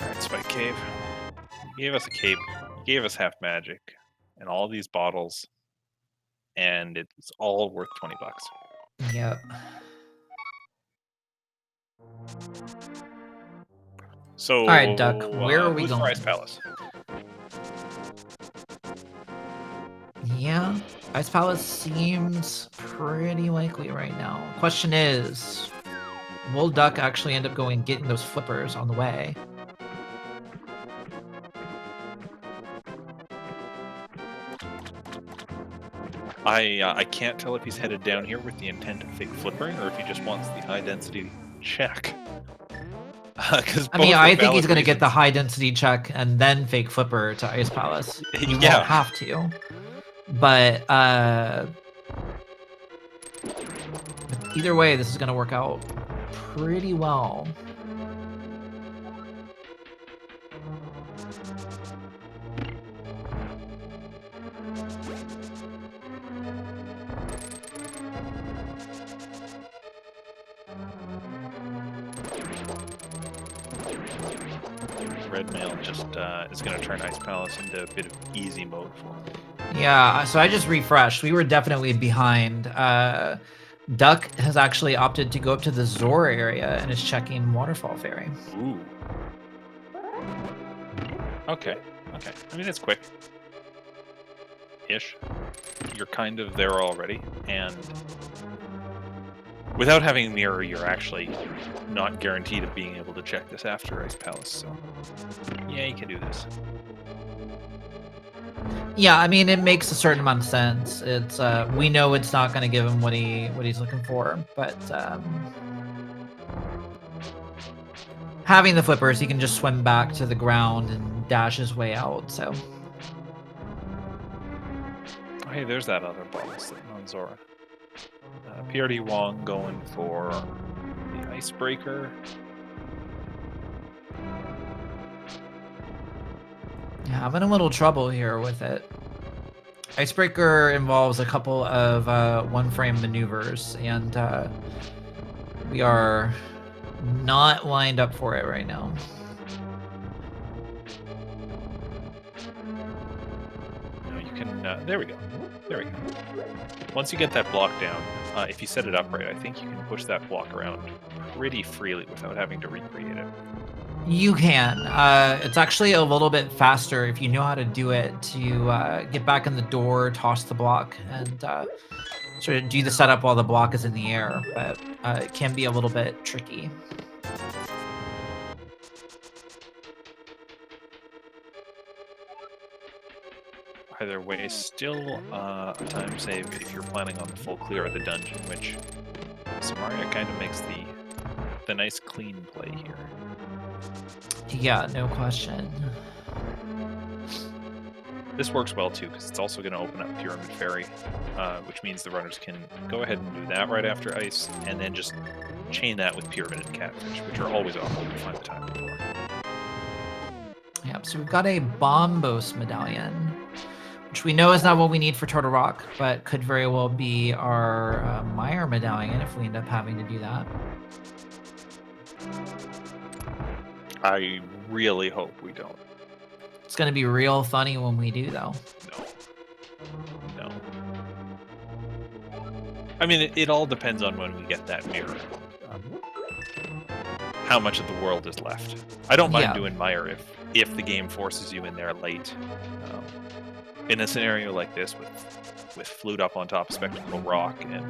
Alright, Spike Cave. You gave us a cape, you gave us half magic, and all these bottles, and it's all worth 20 bucks. Yep. So, alright, Duck, where are we who's going? for Ice Palace? Yeah, Ice Palace seems pretty likely right now. Question is, will Duck actually end up going and getting those flippers on the way? I can't tell if he's headed down here with the intent of fake flippering or if he just wants the high density check. Because I mean, I think he's going to get the high density check and then fake flipper to Ice Palace. He won't have to. But either way, this is going to work out pretty well. Red mail just is going to turn Ice Palace into a bit of easy mode for him. Yeah, so I just refreshed. We were definitely behind. Duck has actually opted to go up to the Zora area and is checking Waterfall Fairy. Ooh. Okay. Okay. I mean, it's quick. Ish. You're kind of there already, and without having mirror, you're actually not guaranteed of being able to check this after Ice Palace. So, yeah, you can do this. Yeah, I mean, it makes a certain amount of sense. It's we know it's not going to give him what he's looking for, but having the flippers, he can just swim back to the ground and dash his way out. So, oh, hey, there's that other ball sitting on Zora. prdwong going for the Icebreaker. Yeah, having a little trouble here with it. Icebreaker involves a couple of one-frame maneuvers, and we are not lined up for it right now. No, you can. There we go. There we go. Once you get that block down, if you set it up right, I think you can push that block around pretty freely without having to recreate it. You can. It's actually a little bit faster if you know how to do it to get back in the door, toss the block, and sort of do the setup while the block is in the air. But it can be a little bit tricky. Either way, still a time save if you're planning on the full clear of the dungeon, which Samaria kind of makes the nice clean play here. Yeah, no question. This works well too, because it's also going to open up Pyramid Fairy, which means the runners can go ahead and do that right after Ice, and then just chain that with Pyramid and Catfish, which are always awful to find the time for. Yep, so we've got a Bombos medallion, which we know is not what we need for Turtle Rock, but could very well be our Meyer medallion if we end up having to do that. I really hope we don't. It's going to be real funny when we do, though. No. No. I mean, it all depends on when we get that mirror. How much of the world is left. I don't mind doing Meyer if the game forces you in there late. In a scenario like this with Flute up on top of Spectacle Rock and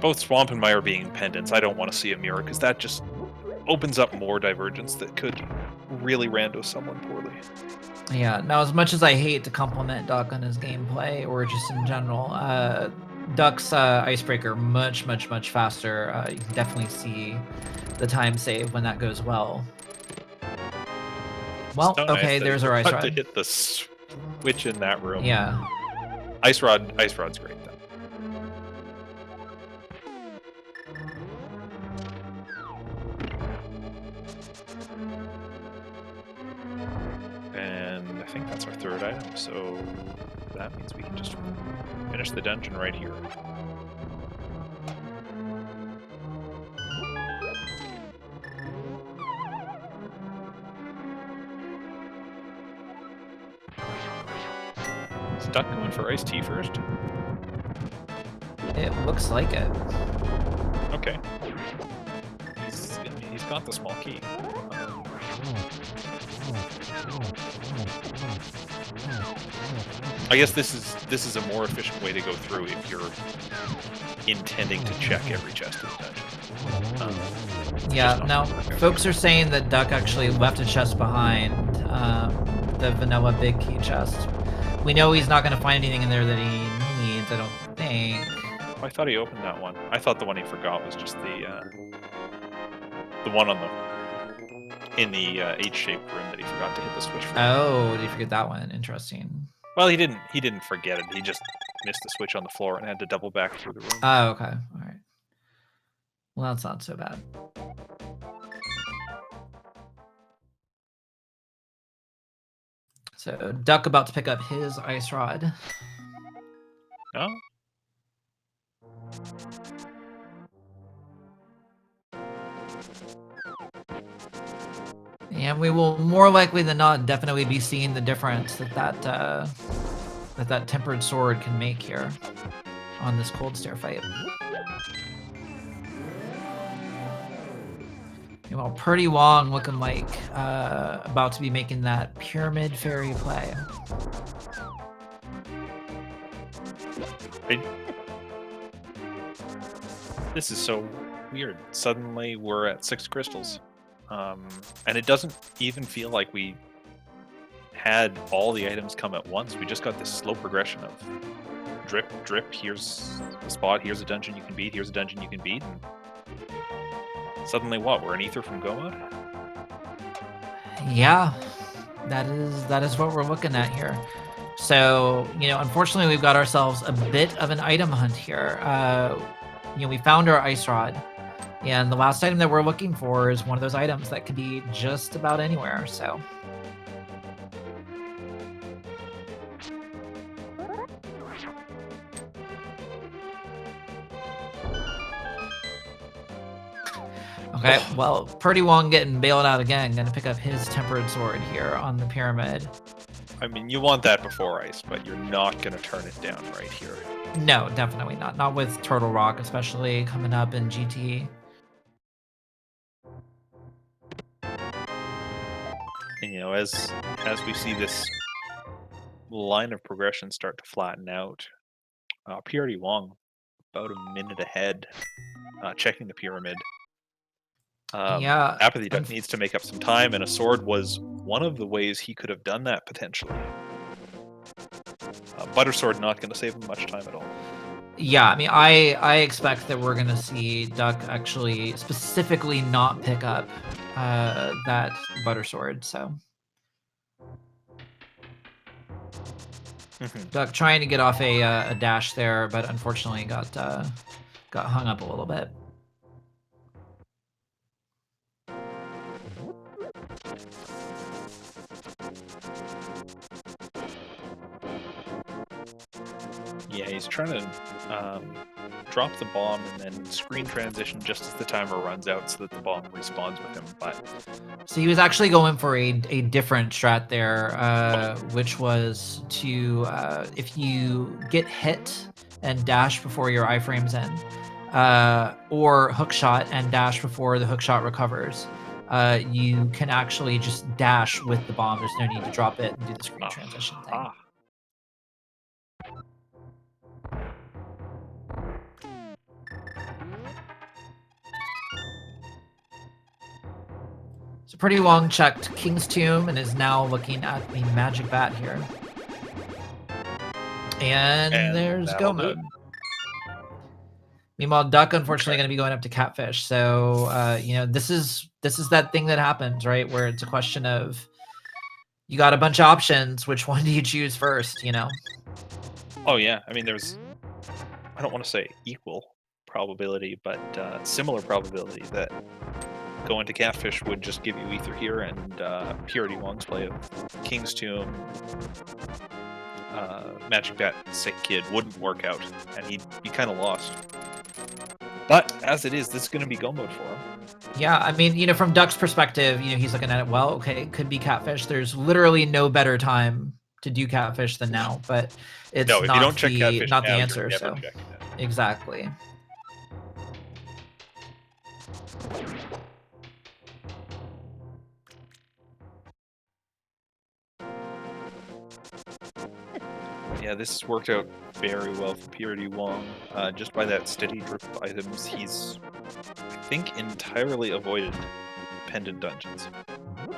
both Swamp and Meyer being pendants, I don't want to see a mirror because that just opens up more divergence that could really rando someone poorly. Yeah, now as much as I hate to compliment Duck on his gameplay or just in general, Duck's Icebreaker much faster. You can definitely see the time save when that goes well. Well, okay, there's our Ice Rod. To hit the switch in that room. Yeah. Ice Rod's great though. And I think that's our third item, so that means we can just finish the dungeon right here. Is Duck going for iced tea first? It looks like it. Okay. He's got the small key. I guess this is a more efficient way to go through if you're intending to check every chest in the dungeon. Yeah, now folks are saying that Duck actually left a chest behind, the vanilla big key chest. We know he's not going to find anything in there that he needs, I don't think. Oh, I thought he opened that one. I thought the one he forgot was just the The one on in the H-shaped room that he forgot to hit the switch for. Oh, did he forget that one? Interesting. Well, he didn't forget it. He just missed the switch on the floor and had to double back through the room. Oh, okay. All right. Well, that's not so bad. So Duck about to pick up his ice rod. No? And we will more likely than not definitely be seeing the difference that tempered sword can make here on this cold stare fight. Well, prdwong looking like about to be making that pyramid fairy play. This is so weird. Suddenly we're at 6 crystals. And it doesn't even feel like we had all the items come at once. We just got this slow progression of drip, drip, here's a spot, here's a dungeon you can beat, here's a dungeon you can beat, and suddenly what? We're an ether from Go mode? Yeah, that is what we're looking at here. So, unfortunately we've got ourselves a bit of an item hunt here. We found our ice rod. And the last item that we're looking for is one of those items that can be just about anywhere, so. Okay, well, prdwong getting bailed out again. Gonna pick up his tempered sword here on the pyramid. I mean, you want that before ice, but you're not gonna turn it down right here. No, definitely not. Not with Turtle Rock, especially coming up in GT. And as we see this line of progression start to flatten out, prdwong about a minute ahead, checking the pyramid. Yeah, apathyduck needs to make up some time, and a sword was one of the ways he could have done that potentially. Buttersword not going to save him much time at all. Yeah, I mean, I expect that we're gonna see Duck actually specifically not pick up that butter sword. So Duck trying to get off a dash there, but unfortunately got hung up a little bit. Yeah, he's trying to drop the bomb and then screen transition just as the timer runs out so that the bomb respawns with him. But so he was actually going for a different strat there, which was to if you get hit and dash before your iframes end, or hookshot and dash before the hookshot recovers, you can actually just dash with the bomb. There's no need to drop it and do the screen transition thing. So prdwong checked King's Tomb and is now looking at the magic bat here. And there's Go mode. Meanwhile, Duck unfortunately going to be going up to Catfish. So this is that thing that happens, right? Where it's a question of you got a bunch of options. Which one do you choose first? Oh yeah, I mean I don't want to say equal probability, but similar probability that going to Catfish would just give you ether here, and prdwong's play of King's Tomb, Magic Bat, Sick Kid wouldn't work out, and he'd be kind of lost. But as it is, this is going to be Go mode for him. Yeah, I mean, from Duck's perspective, he's looking at it, well, okay, it could be Catfish. There's literally no better time to do Catfish than now, but it's no, if you don't check Catfish not now, the answer. you're So never checking it. Exactly. Yeah, this has worked out very well for prdwong. Just by that steady drip of items, he's, I think, entirely avoided pendant dungeons.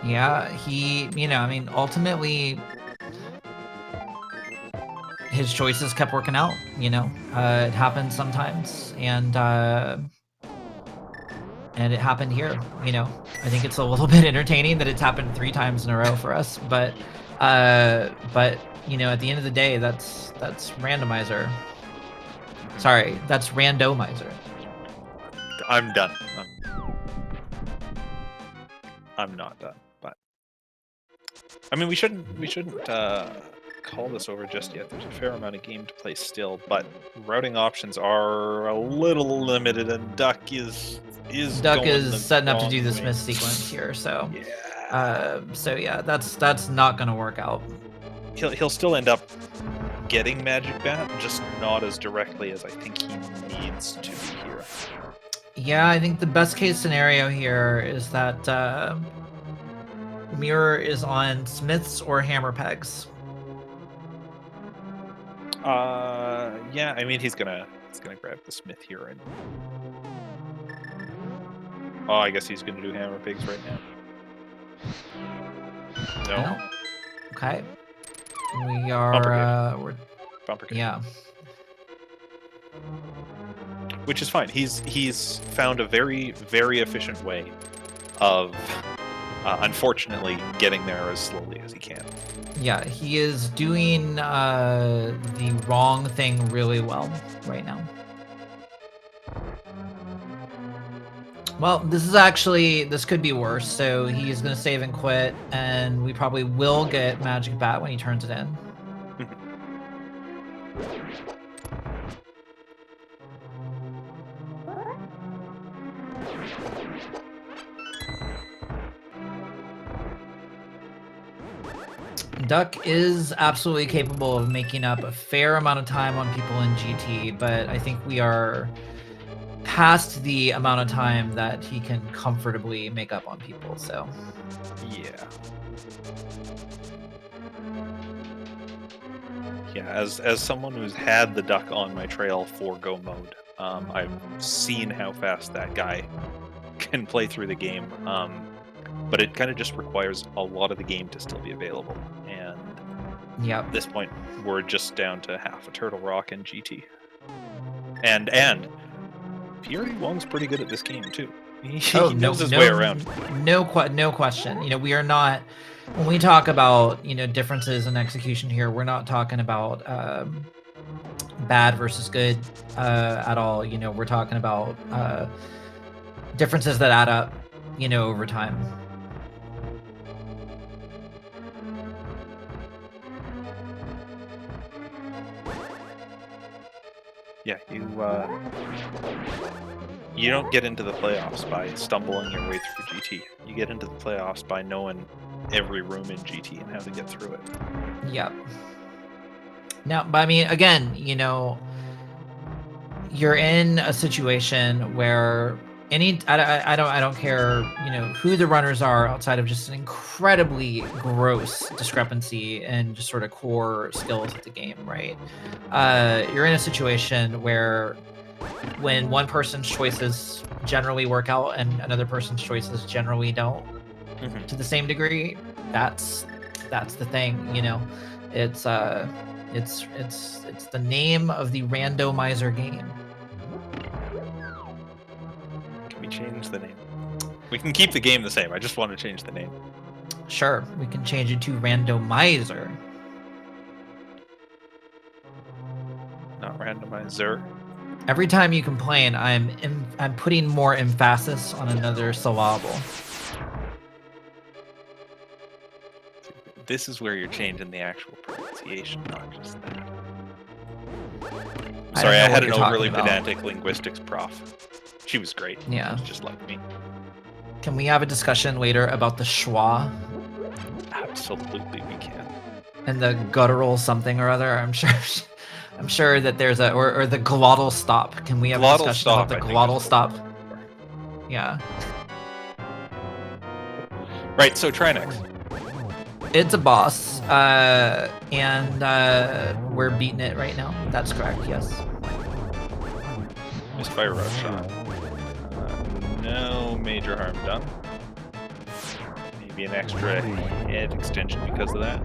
Yeah, he, I mean, ultimately, his choices kept working out, it happens sometimes, and And it happened here, you know. I think it's a little bit entertaining that it's happened 3 times in a row for us, but you know, at the end of the day, that's randomizer. Sorry, that's randomizer. I'm done. I'm not done, but I mean, we shouldn't call this over just yet. There's a fair amount of game to play still, but routing options are a little limited, and Duck is setting up to do the way. Smith sequence here, so yeah. So yeah, that's not gonna work out. He'll still end up getting Magic Bat, just not as directly as I think he needs to here. Yeah, I think the best case scenario here is that Mirror is on Smiths or Hammer Pegs. Yeah, I mean he's gonna grab the Smith here, and I guess he's gonna do Hammer Pigs right now. No. Okay. We are we're Bumper kick. Yeah. Which is fine. He's found a very, very efficient way of unfortunately getting there as slowly as he can. Yeah, he is doing the wrong thing really well right now. Well, this could be worse. So he's going to save and quit, and we probably will get Magic Bat when he turns it in. Duck is absolutely capable of making up a fair amount of time on people in GT, but I think we are past the amount of time that he can comfortably make up on people, so. Yeah. Yeah, as someone who's had the Duck on my trail for Go mode, I've seen how fast that guy can play through the game. But it kind of just requires a lot of the game to still be available. And at this point, we're just down to half a Turtle Rock and GT. And prdwong's pretty good at this game too. He knows his way around. No question. You know, we are not, when we talk about, you know, differences in execution here, we're not talking about bad versus good at all. You know, we're talking about differences that add up, you know, over time. Yeah, you don't get into the playoffs by stumbling your way through GT. You get into the playoffs by knowing every room in GT and how to get through it. Yep. Now, but I mean, again, you know, you're in a situation where I don't care, you know, who the runners are outside of just an incredibly gross discrepancy and just sort of core skills of the game, right? You're in a situation where when one person's choices generally work out and another person's choices generally don't to the same degree, that's the thing, you know. It's the name of the randomizer game. Change the name. We can keep the game the same. I just want to change the name. Sure, we can change it to Randomizer. Not Randomizer. Every time you complain, I'm putting more emphasis on another syllable. This is where you're changing the actual pronunciation, not just that. Sorry, I had an overly pedantic linguistics prof. She was great. Yeah. She was just like me. Can we have a discussion later about the schwa? Absolutely, we can. And the guttural something or other. I'm sure that there's or the glottal stop. Can we have a discussion about the glottal stop? Yeah. Right. So try next. It's a boss, and we're beating it right now. That's correct. Yes. Misfire rush shot. No major harm done. Maybe an extra head extension because of that.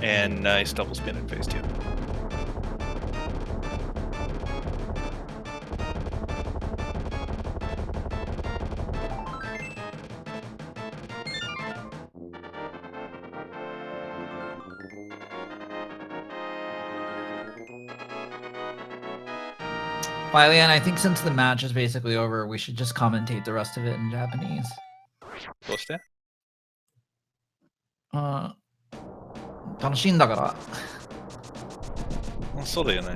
And then nice double spin in phase 2. Wyliean, I think since the match is basically over, we should just commentate the rest of it in Japanese. どうして？楽しいんだから。そうだよね。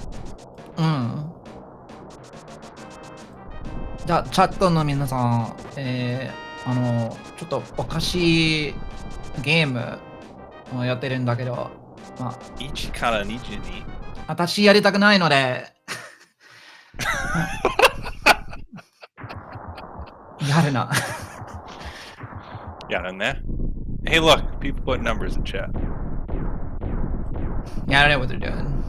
じゃあ、チャットの皆さん、ちょっとおかしいゲームをやってるんだけど、まあ、1から22。私やりたくないので、やるな。やるね。Hey, look, people put numbers in chat. Yeah, I don't know what they're doing.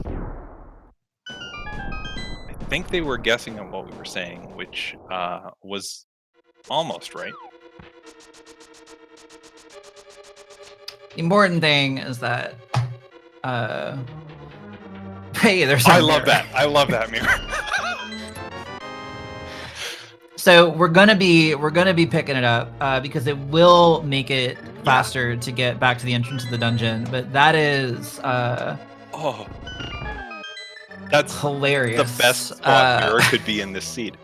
I think they were guessing on what we were saying, which was almost right. The important thing is that, hey, there's. I love that. I love that mirror. So we're gonna be picking it up because it will make it faster to get back to the entrance of the dungeon. But that is that's hilarious. The best spot mirror could be in this seed,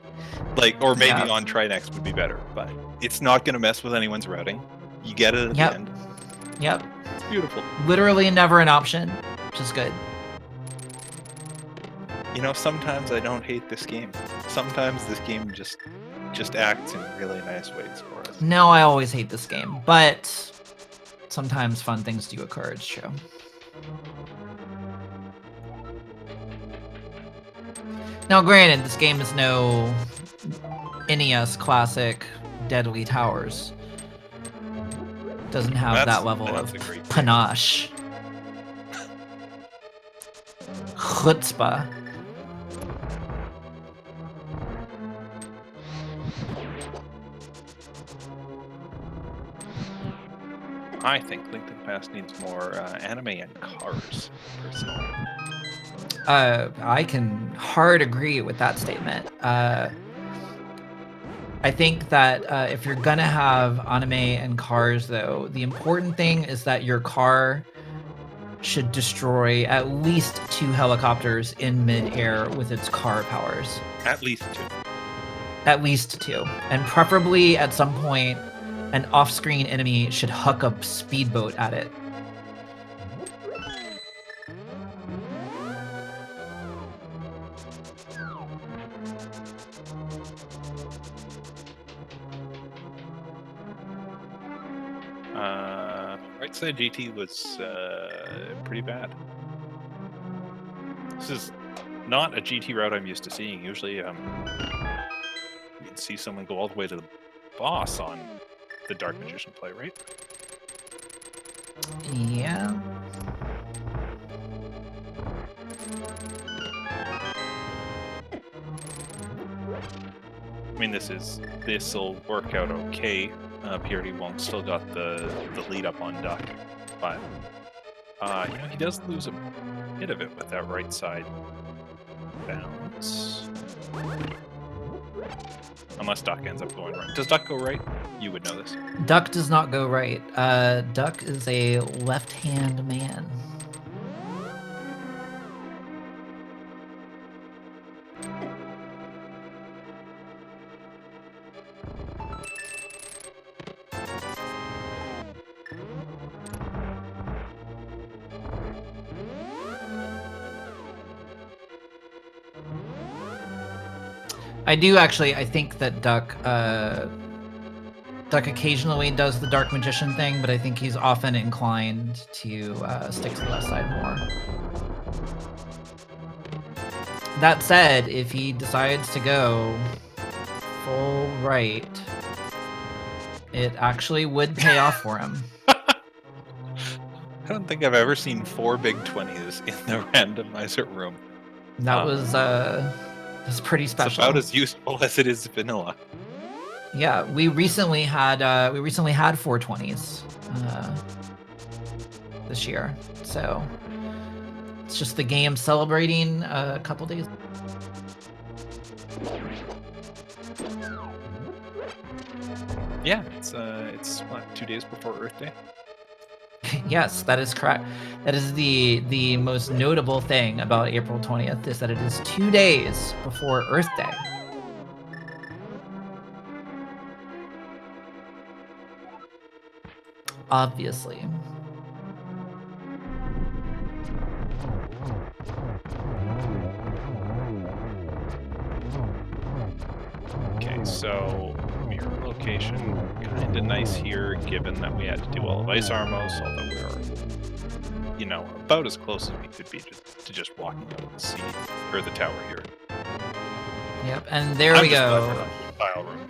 like, or maybe on try next would be better. But it's not gonna mess with anyone's routing. You get it at the end. Yep. It's beautiful. Literally never an option, which is good. You know, sometimes I don't hate this game. Sometimes this game just acts in really nice ways for us. No, I always hate this game, but sometimes fun things do occur, it's true. Now, granted, this game is no NES classic Deadly Towers. Doesn't have that level of panache. Chutzpah. I think Link to the Past needs more anime and cars, personally. I can hard agree with that statement. I think that if you're gonna have anime and cars, though, the important thing is that your car should destroy at least 2 helicopters in mid-air with its car powers. At least 2. At least 2. And preferably at some point, an off-screen enemy should huck a speedboat at it. Right side GT was pretty bad. This is not a GT route I'm used to seeing. Usually, you'd see someone go all the way to the boss on the Dark Magician play, right? Yeah. I mean, this'll work out okay. prdwong still got the lead up on Duck, but you know, he does lose a bit of it with that right side bounce. Unless Duck ends up going right. Does Duck go right? You would know this. Duck does not go right. Duck is a left-hand man. I think that Duck occasionally does the Dark Magician thing, but I think he's often inclined to stick to the left side more. That said, if he decides to go full right, it actually would pay off for him. I don't think I've ever seen 4 big 20s in the randomizer room. That was pretty special. It's about as useful as it is vanilla. Yeah, we recently had 420s this year, so It's just the game celebrating a couple days. Yeah, it's what, 2 days before Earth Day. Yes, that is correct. That is the most notable thing about April 20th is that it is 2 days before Earth Day. Obviously. Okay, so mirror location, kind of nice here, given that we had to do all of Ice Armos, although we are, you know, about as close as we could be to just walking out of the sea, or the tower here. Yep, and there we go. Tile room.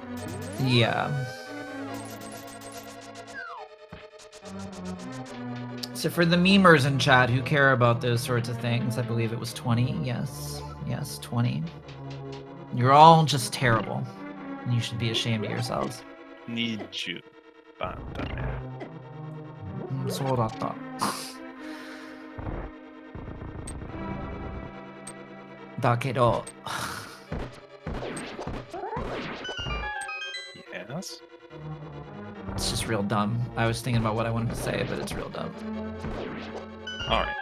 Yeah. So for the memers in chat who care about those sorts of things, I believe it was 20. Yes, 20. You're all just terrible. And you should be ashamed of yourselves. Need you. そうだった。だけど Yes? It's just real dumb. I was thinking about what I wanted to say, but it's real dumb. Alright.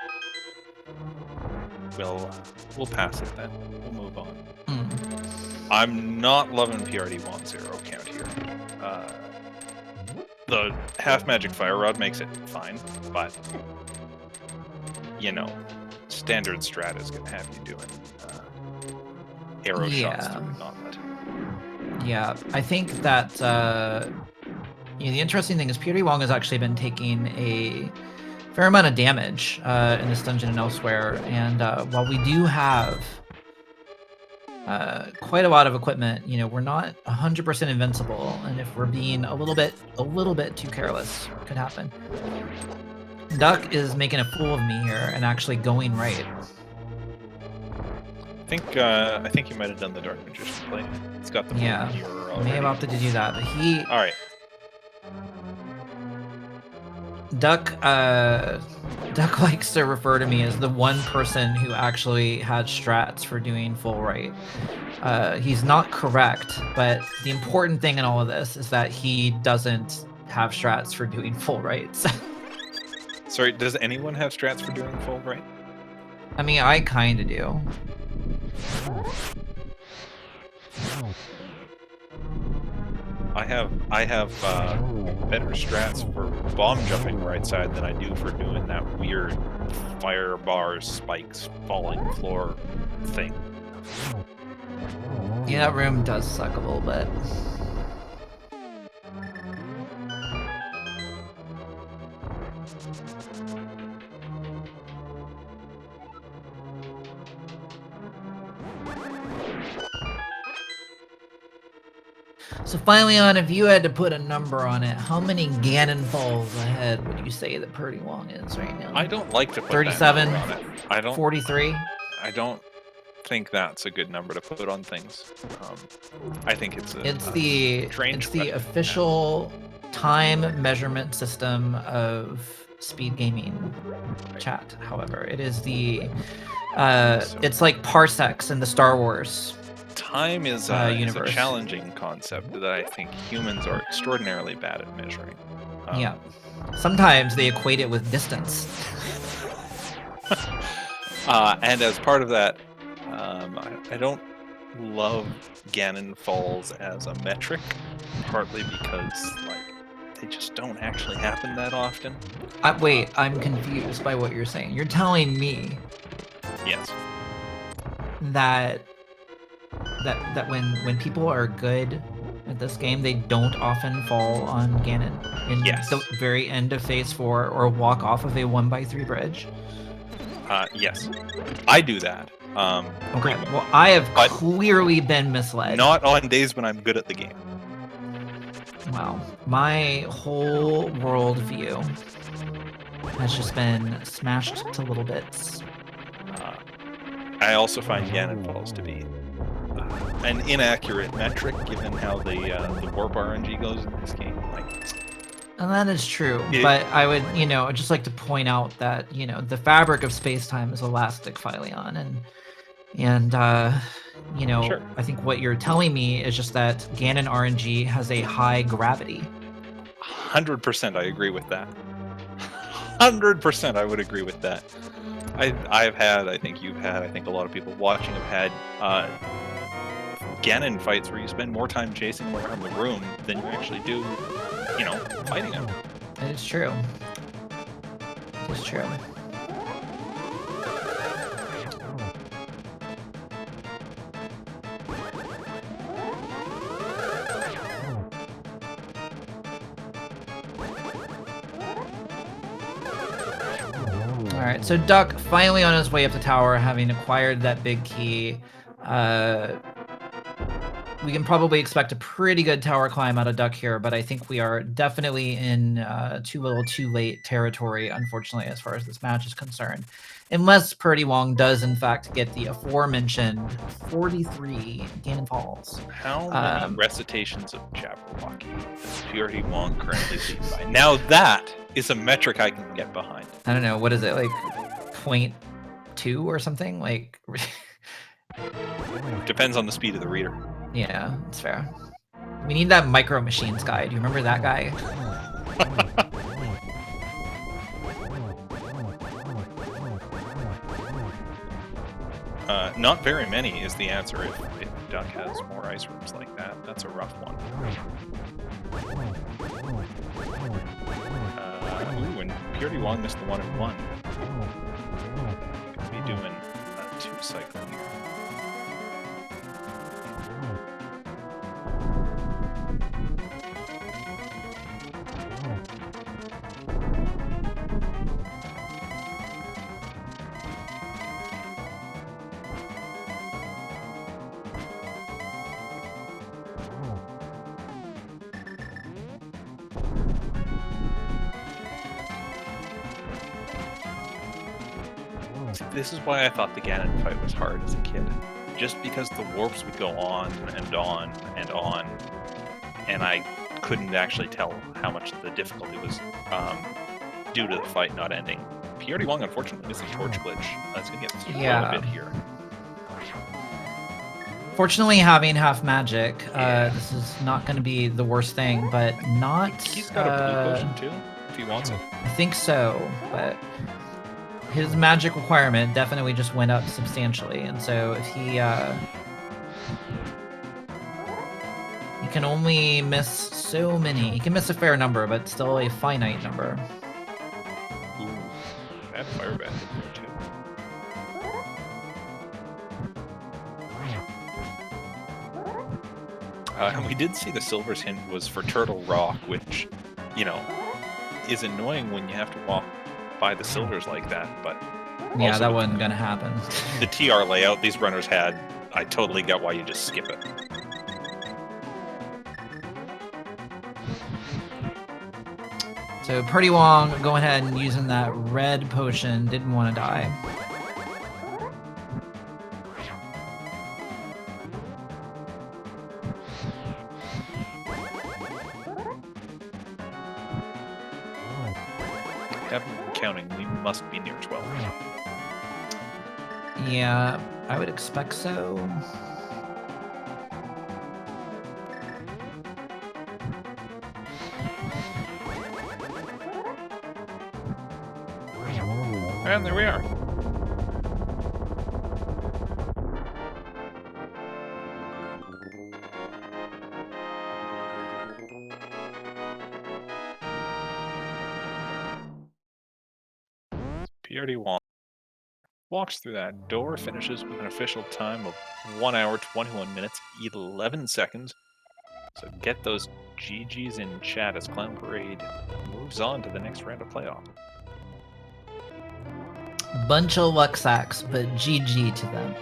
We'll pass it then. We'll move on. I'm not loving prdwong 0 count here. The half magic fire rod makes it fine, but you know, standard strat is gonna have you doing arrow shots through a gauntlet. Yeah, I think that you know, the interesting thing is prdwong has actually been taking a fair amount of damage in this dungeon and elsewhere, and while we do have quite a lot of equipment, you know, we're not 100% invincible, and if we're being a little bit too careless, it could happen. Duck is making a fool of me here and actually going right. I think you might have done the Dark Magician play. It's got the mirror already. May have opted to do that, but he. All right. Duck likes to refer to me as the one person who actually had strats for doing full right. He's not correct, but the important thing in all of this is that he doesn't have strats for doing full rights. Sorry, does anyone have strats for doing full right? I mean, I kind of do. I have better strats for bomb jumping right side than I do for doing that weird fire bars, spikes, falling floor thing. Yeah, that room does suck a little bit. So finally on, if you had to put a number on it, how many Ganon falls ahead would you say that prdwong is right now? I don't like to put 37, that number on it. I don't 43. I don't think that's a good number to put on things. I think it's the official time measurement system of SpeedGaming chat. However, it is the it's like parsecs in the Star Wars. Time is a challenging concept that I think humans are extraordinarily bad at measuring. Yeah. Sometimes they equate it with distance. And as part of that, I don't love Ganon Falls as a metric, partly because they just don't actually happen that often. Wait, I'm confused by what you're saying. You're telling me yes. that when people are good at this game, they don't often fall on Ganon in the very end of Phase 4 or walk off of a 1x3 bridge? Yes. I do that. Okay, well, I have clearly been misled. Not on days when I'm good at the game. Wow. My whole worldview has just been smashed to little bits. I also find Ganon Falls to be an inaccurate metric, given how the warp RNG goes in this game. And that is true, but I would, just like to point out that, the fabric of space-time is elastic, Phyleon, and Sure. I think what you're telling me is just that Ganon RNG has a high gravity. 100% I agree with that. 100% I would agree with that. I've had, I think you've had, I think a lot of people watching have had Ganon fights where you spend more time chasing him around the room than you actually do, fighting him. It is true. It is true. Alright, so Duck finally on his way up the tower, having acquired that big key. We can probably expect a pretty good tower climb out of Duck here, but I think we are definitely in too little too late territory, unfortunately, as far as this match is concerned. Unless prdwong does, in fact, get the aforementioned 43 Ganon Falls. How many recitations of Jabberwocky does prdwong currently lead by? Now that is a metric I can get behind. I don't know, what is it, like 0.2 or something? Like... Depends on the speed of the reader. Yeah, that's fair. We need that Micro Machines guy. Do you remember that guy? Not very many is the answer if Duck has more ice rooms like that. That's a rough one. Ooh, and prdwong missed the 1-1. Could be doing a 2-cycle here. This is why I thought the Ganon fight was hard as a kid. Just because the warps would go on and on and on, and I couldn't actually tell how much the difficulty was due to the fight not ending. prdwong unfortunately missed a torch glitch. That's going to get through a bit here. Fortunately, having half magic, this is not going to be the worst thing, but not... He's got a blue potion too, if he wants it. I think so, but his magic requirement definitely just went up substantially, and so if he can only miss so many. He can miss a fair number, but still a finite number. Ooh, that fire bat in there too. And we did see the Silver's hint was for Turtle Rock, which, is annoying when you have to walk by the Silvers like that, but... Yeah, that wasn't gonna happen. The TR layout these runners had, I totally get why you just skip it. So prdwong going ahead and using that red potion, didn't want to die. Counting, we must be near 12. Yeah, I would expect so. And there we are. prdwong walks through that door, finishes with an official time of 1 hour, 21 minutes, 11 seconds. So get those GGs in chat as Clown Parade moves on to the next round of playoff. Bunch of luck sacks, but GG to them.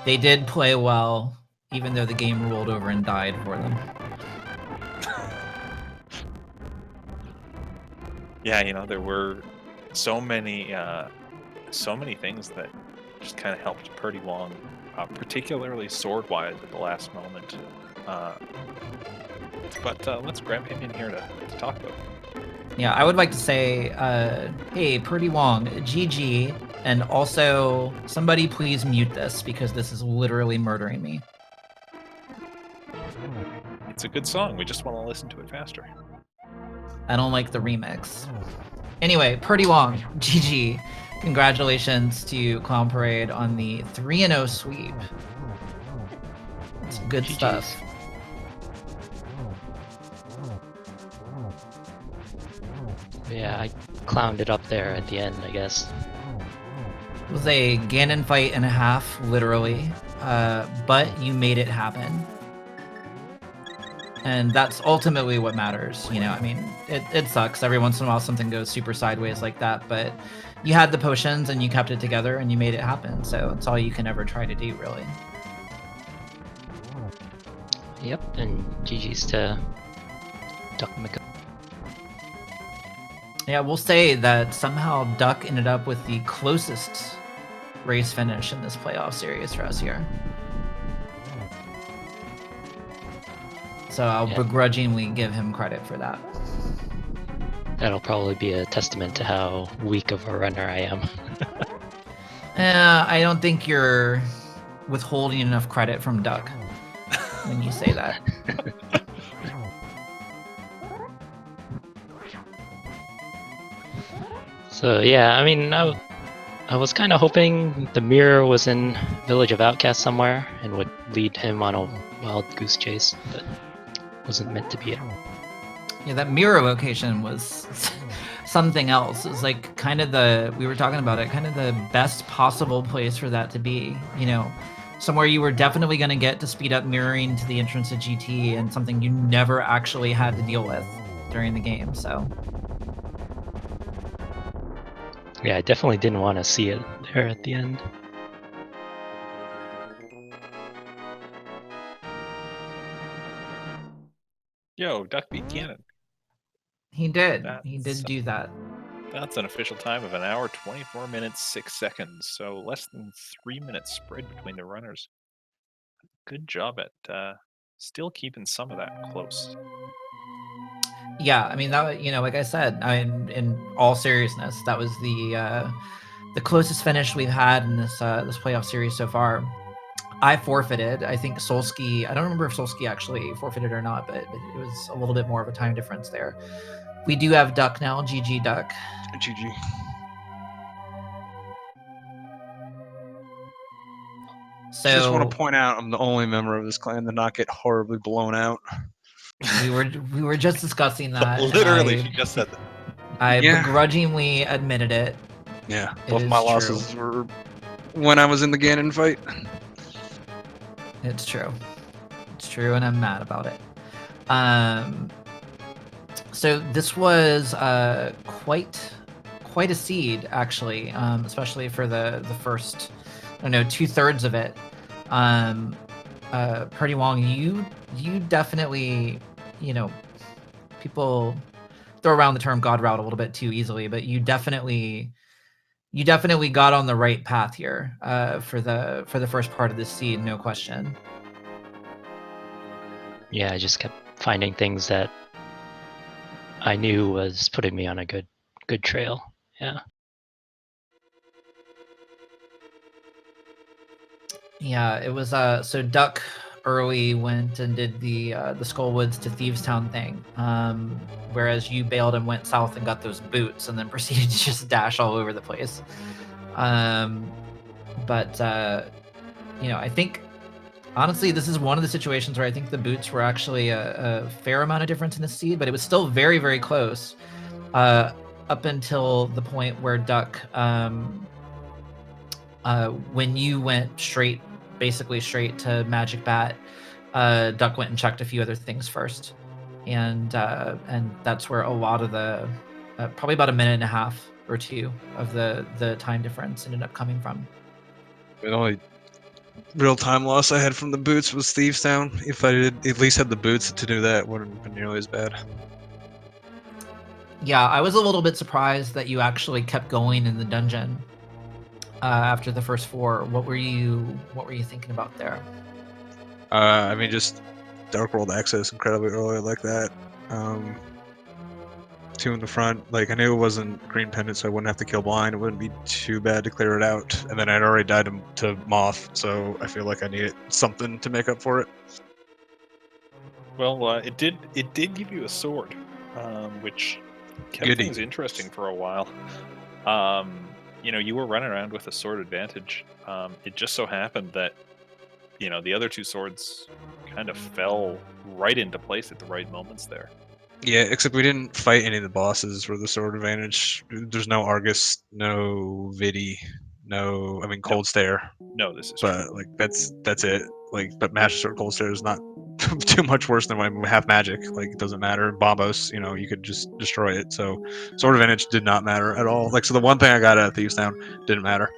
They did play well, even though the game rolled over and died for them. Yeah, there were so many things that just kind of helped prdwong, particularly sword-wise at the last moment. But let's grab him in here to talk about it. Yeah, I would like to say, hey, prdwong, GG, and also somebody please mute this because this is literally murdering me. It's a good song. We just want to listen to it faster. I don't like the remix. Anyway, prdwong, GG. Congratulations to Clown Parade on the 3-0 sweep. It's good stuff. Yeah, I clowned it up there at the end, I guess. It was a Ganon fight and a half, literally, but you made it happen. And that's ultimately what matters, you know? I mean, it sucks. Every once in a while something goes super sideways like that, but you had the potions and you kept it together and you made it happen, so it's all you can ever try to do, really. Yep, and GG's to Duck McGo. Yeah, we'll say that somehow Duck ended up with the closest race finish in this playoff series for us here. So I'll begrudgingly give him credit for that. That'll probably be a testament to how weak of a runner I am. I don't think you're withholding enough credit from Duck when you say that. So yeah, I mean, I was kind of hoping the mirror was in Village of Outcasts somewhere and would lead him on a wild goose chase, but wasn't meant to be it. Yeah, that mirror location was something else. It was like kind of we were talking about it, kind of the best possible place for that to be, you know, somewhere you were definitely going to get to speed up mirroring to the entrance of GT and something you never actually had to deal with during the game, so. Yeah, I definitely didn't want to see it there at the end. Yo, Duck beat Ganon. He did. He did do that. That's an official time of 1 hour, 24 minutes, 6 seconds. So less than 3 minutes spread between the runners. Good job at still keeping some of that close. Yeah, I mean, that, you know, like I said, in all seriousness, that was the closest finish we've had in this playoff series so far. I forfeited. I think Solsky, I don't remember if Solsky actually forfeited or not, but it was a little bit more of a time difference there. We do have Duck now. GG, Duck. GG. So, I just want to point out I'm the only member of this clan to not get horribly blown out. we were just discussing that. Literally, she just said that. I begrudgingly admitted it. Yeah, both my losses were when I was in the Ganon fight. It's true. It's true, and I'm mad about it. So this was quite a seed, actually, especially for the first, I don't know, 2/3 of it. prdwong, you definitely, you know, people throw around the term God route a little bit too easily, but you definitely got on the right path here for the first part of this seed, no question. Yeah, I just kept finding things that I knew was putting me on a good trail. Yeah. Yeah, it was so Duck early went and did the Skullwoods to Thievestown thing, whereas you bailed and went south and got those boots and then proceeded to just dash all over the place. But you know, I think honestly this is one of the situations where I think the boots were actually a fair amount of difference in the seed, but it was still very, very close up until the point where Duck when you went basically straight to Magic Bat, Duck went and checked a few other things first, and that's where a lot of the probably about 1.5 minutes or 2 of the time difference ended up coming from. The only real time loss I had from the boots was Thievestown. If I did at least had the boots to do that, it wouldn't have been nearly as bad. Yeah, I was a little bit surprised that you actually kept going in the dungeon after the first 4. What were you thinking about there? I mean, just Dark World access incredibly early like that. 2 in the front. Like I knew it wasn't green pendant, so I wouldn't have to kill blind. It wouldn't be too bad to clear it out. And then I'd already died to Moth, so I feel like I needed something to make up for it. Well, it did give you a sword, which kept Goody. things interesting for a while. You were running around with a sword advantage. It just so happened that the other 2 swords kind of fell right into place at the right moments there. Yeah, except we didn't fight any of the bosses for the sword advantage. There's no Argus, no Vidi, Cold Stare. No, this is But true. like that's it. Like, but Master Sword Cold Stare is not too much worse than when we have magic. Like, it doesn't matter. Bombos, you could just destroy it. So sword advantage did not matter at all. Like, so the one thing I got at Thieves Town didn't matter.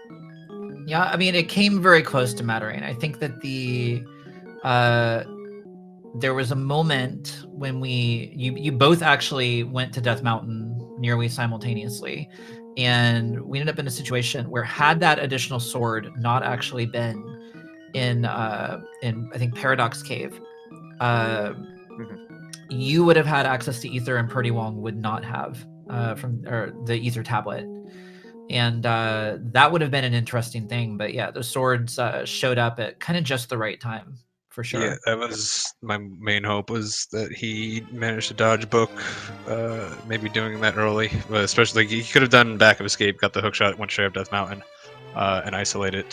Yeah, I mean, it came very close to mattering. I think that there was a moment when you both actually went to Death Mountain nearly simultaneously, and we ended up in a situation where had that additional sword not actually been in I think Paradox Cave, you would have had access to Ether, and prdwong would not have or the Ether tablet. And that would have been an interesting thing. But yeah, the swords showed up at kind of just the right time, for sure. Yeah, that was my main hope, was that he managed to dodge book, maybe doing that early. But especially, he could have done back of escape, got the hook shot, went straight up Death Mountain, and isolated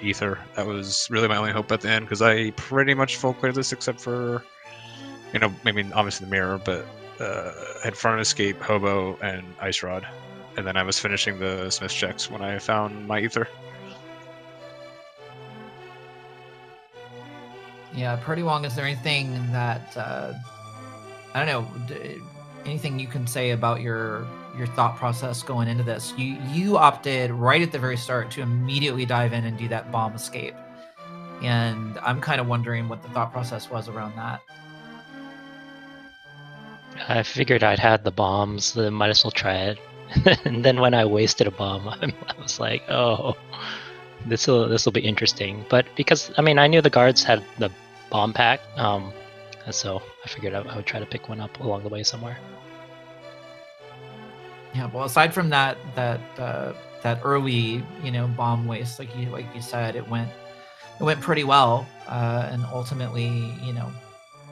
Ether. That was really my only hope at the end, because I pretty much full cleared this except for, maybe obviously the mirror, but I had front escape, hobo, and ice rod. And then I was finishing the Smith's checks when I found my Ether. Yeah, prdwong, is there anything that I don't know, anything you can say about your thought process going into this? You opted right at the very start to immediately dive in and do that bomb escape, and I'm kind of wondering what the thought process was around that. I figured I'd had the bombs, then might as well try it. And then when I wasted a bomb, I was like, oh, this will be interesting. But because I knew the guards had the bomb pack, so I figured I would try to pick one up along the way somewhere. Yeah, well, aside from that early bomb waste, like you said, it went pretty well, and ultimately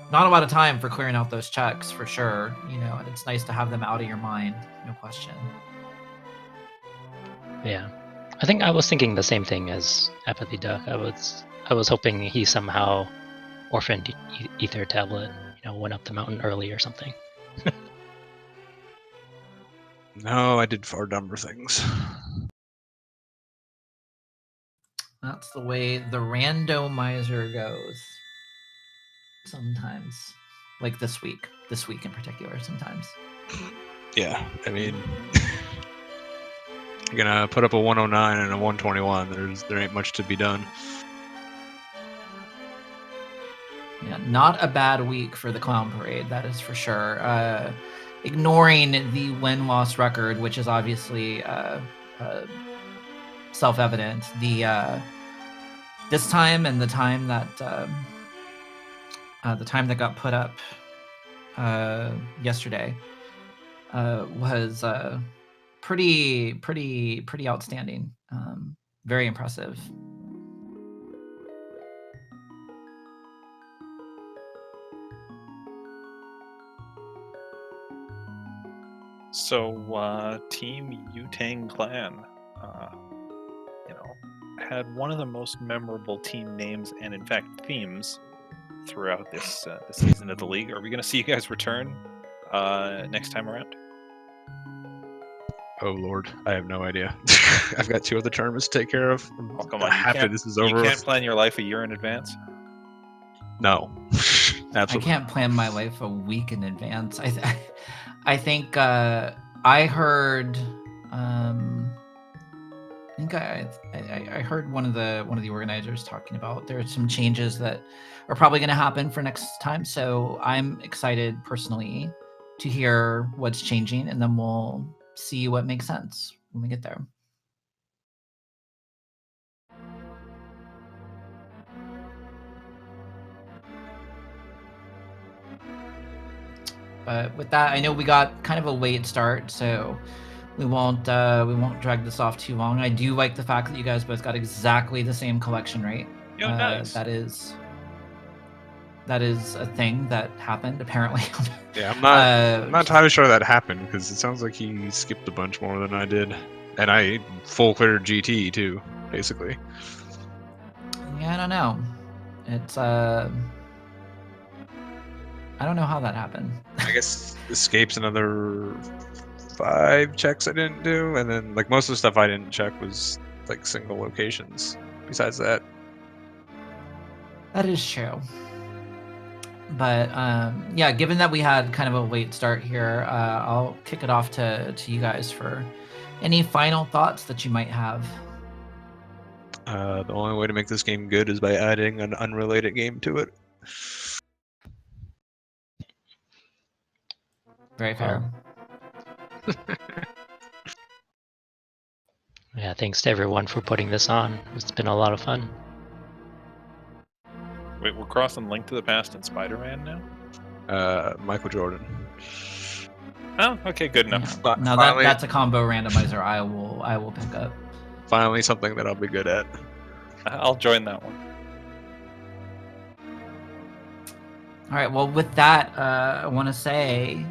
not a lot of time for clearing out those checks, for sure, and it's nice to have them out of your mind, no question. Yeah, I think I was thinking the same thing as apathyduck. I was hoping he somehow orphaned Ether tablet, went up the mountain early or something. No, I did far dumber things. That's the way the randomizer goes. Sometimes, like this week in particular, sometimes. Yeah, you're gonna put up a 109 and a 121. There ain't much to be done. Yeah, not a bad week for the Clown Parade, that is for sure. Ignoring the win-loss record, which is obviously self-evident. This time and the time that got put up yesterday was pretty outstanding. Very impressive. So, Team Yutang Clan, had one of the most memorable team names and, in fact, themes throughout this season of the league. Are we going to see you guys return next time around? Oh Lord, I have no idea. I've got 2 other tournaments to take care of. Oh, come on! After this is over, you can't plan your life a year in advance. No, absolutely. I can't plan my life a week in advance. I think I heard. I think I heard one of the organizers talking about there are some changes that are probably going to happen for next time. So I'm excited personally to hear what's changing, and then we'll see what makes sense when we get there. But with that, I know we got kind of a late start, so we won't drag this off too long. I do like the fact that you guys both got exactly the same collection rate. Yo, nice. That is a thing that happened apparently. Yeah, I'm not entirely sure that happened because it sounds like he skipped a bunch more than I did, and I full cleared GT too, basically. Yeah, I don't know. It's I don't know how that happened. I guess escape's another 5 checks I didn't do, and then like most of the stuff I didn't check was like single locations. Besides that, That is true. But yeah, given that we had kind of a late start here, I'll kick it off to you guys for any final thoughts that you might have. the only way to make this game good is by adding an unrelated game to it. Very fair. Yeah, thanks to everyone for putting this on. It's been a lot of fun. Wait, we're crossing Link to the Past and Spider-Man now? Michael Jordan. Oh, okay, good enough. Yeah. No, that's a combo randomizer I will pick up. Finally, something that I'll be good at. I'll join that one. All right. Well, with that, I want to say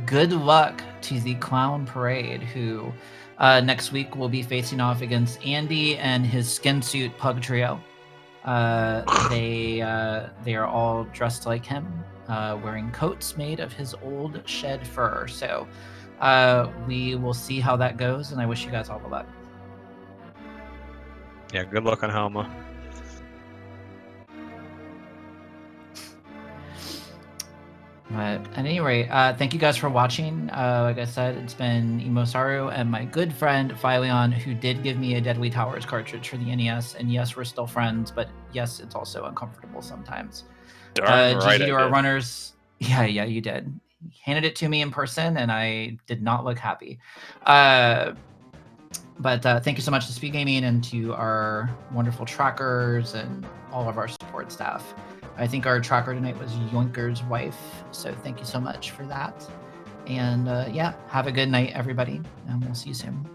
good luck to the Clown Parade, who next week will be facing off against Andy and his skin suit pug trio. They are all dressed like him, wearing coats made of his old shed fur. So we will see how that goes, and I wish you guys all the luck. Yeah, good luck on Helma. But at any rate, thank you guys for watching. Like I said, it's been Imosaru and my good friend Phileon, who did give me a Deadly Towers cartridge for the NES. And yes, we're still friends, but yes, it's also uncomfortable sometimes. Darn right, GG to I our did. runners. Yeah, you did. You handed it to me in person, and I did not look happy. But thank you so much to SpeedGaming and to our wonderful trackers and all of our support staff. I think our tracker tonight was Yoinker's wife, so thank you so much for that. And yeah, have a good night, everybody, and we'll see you soon.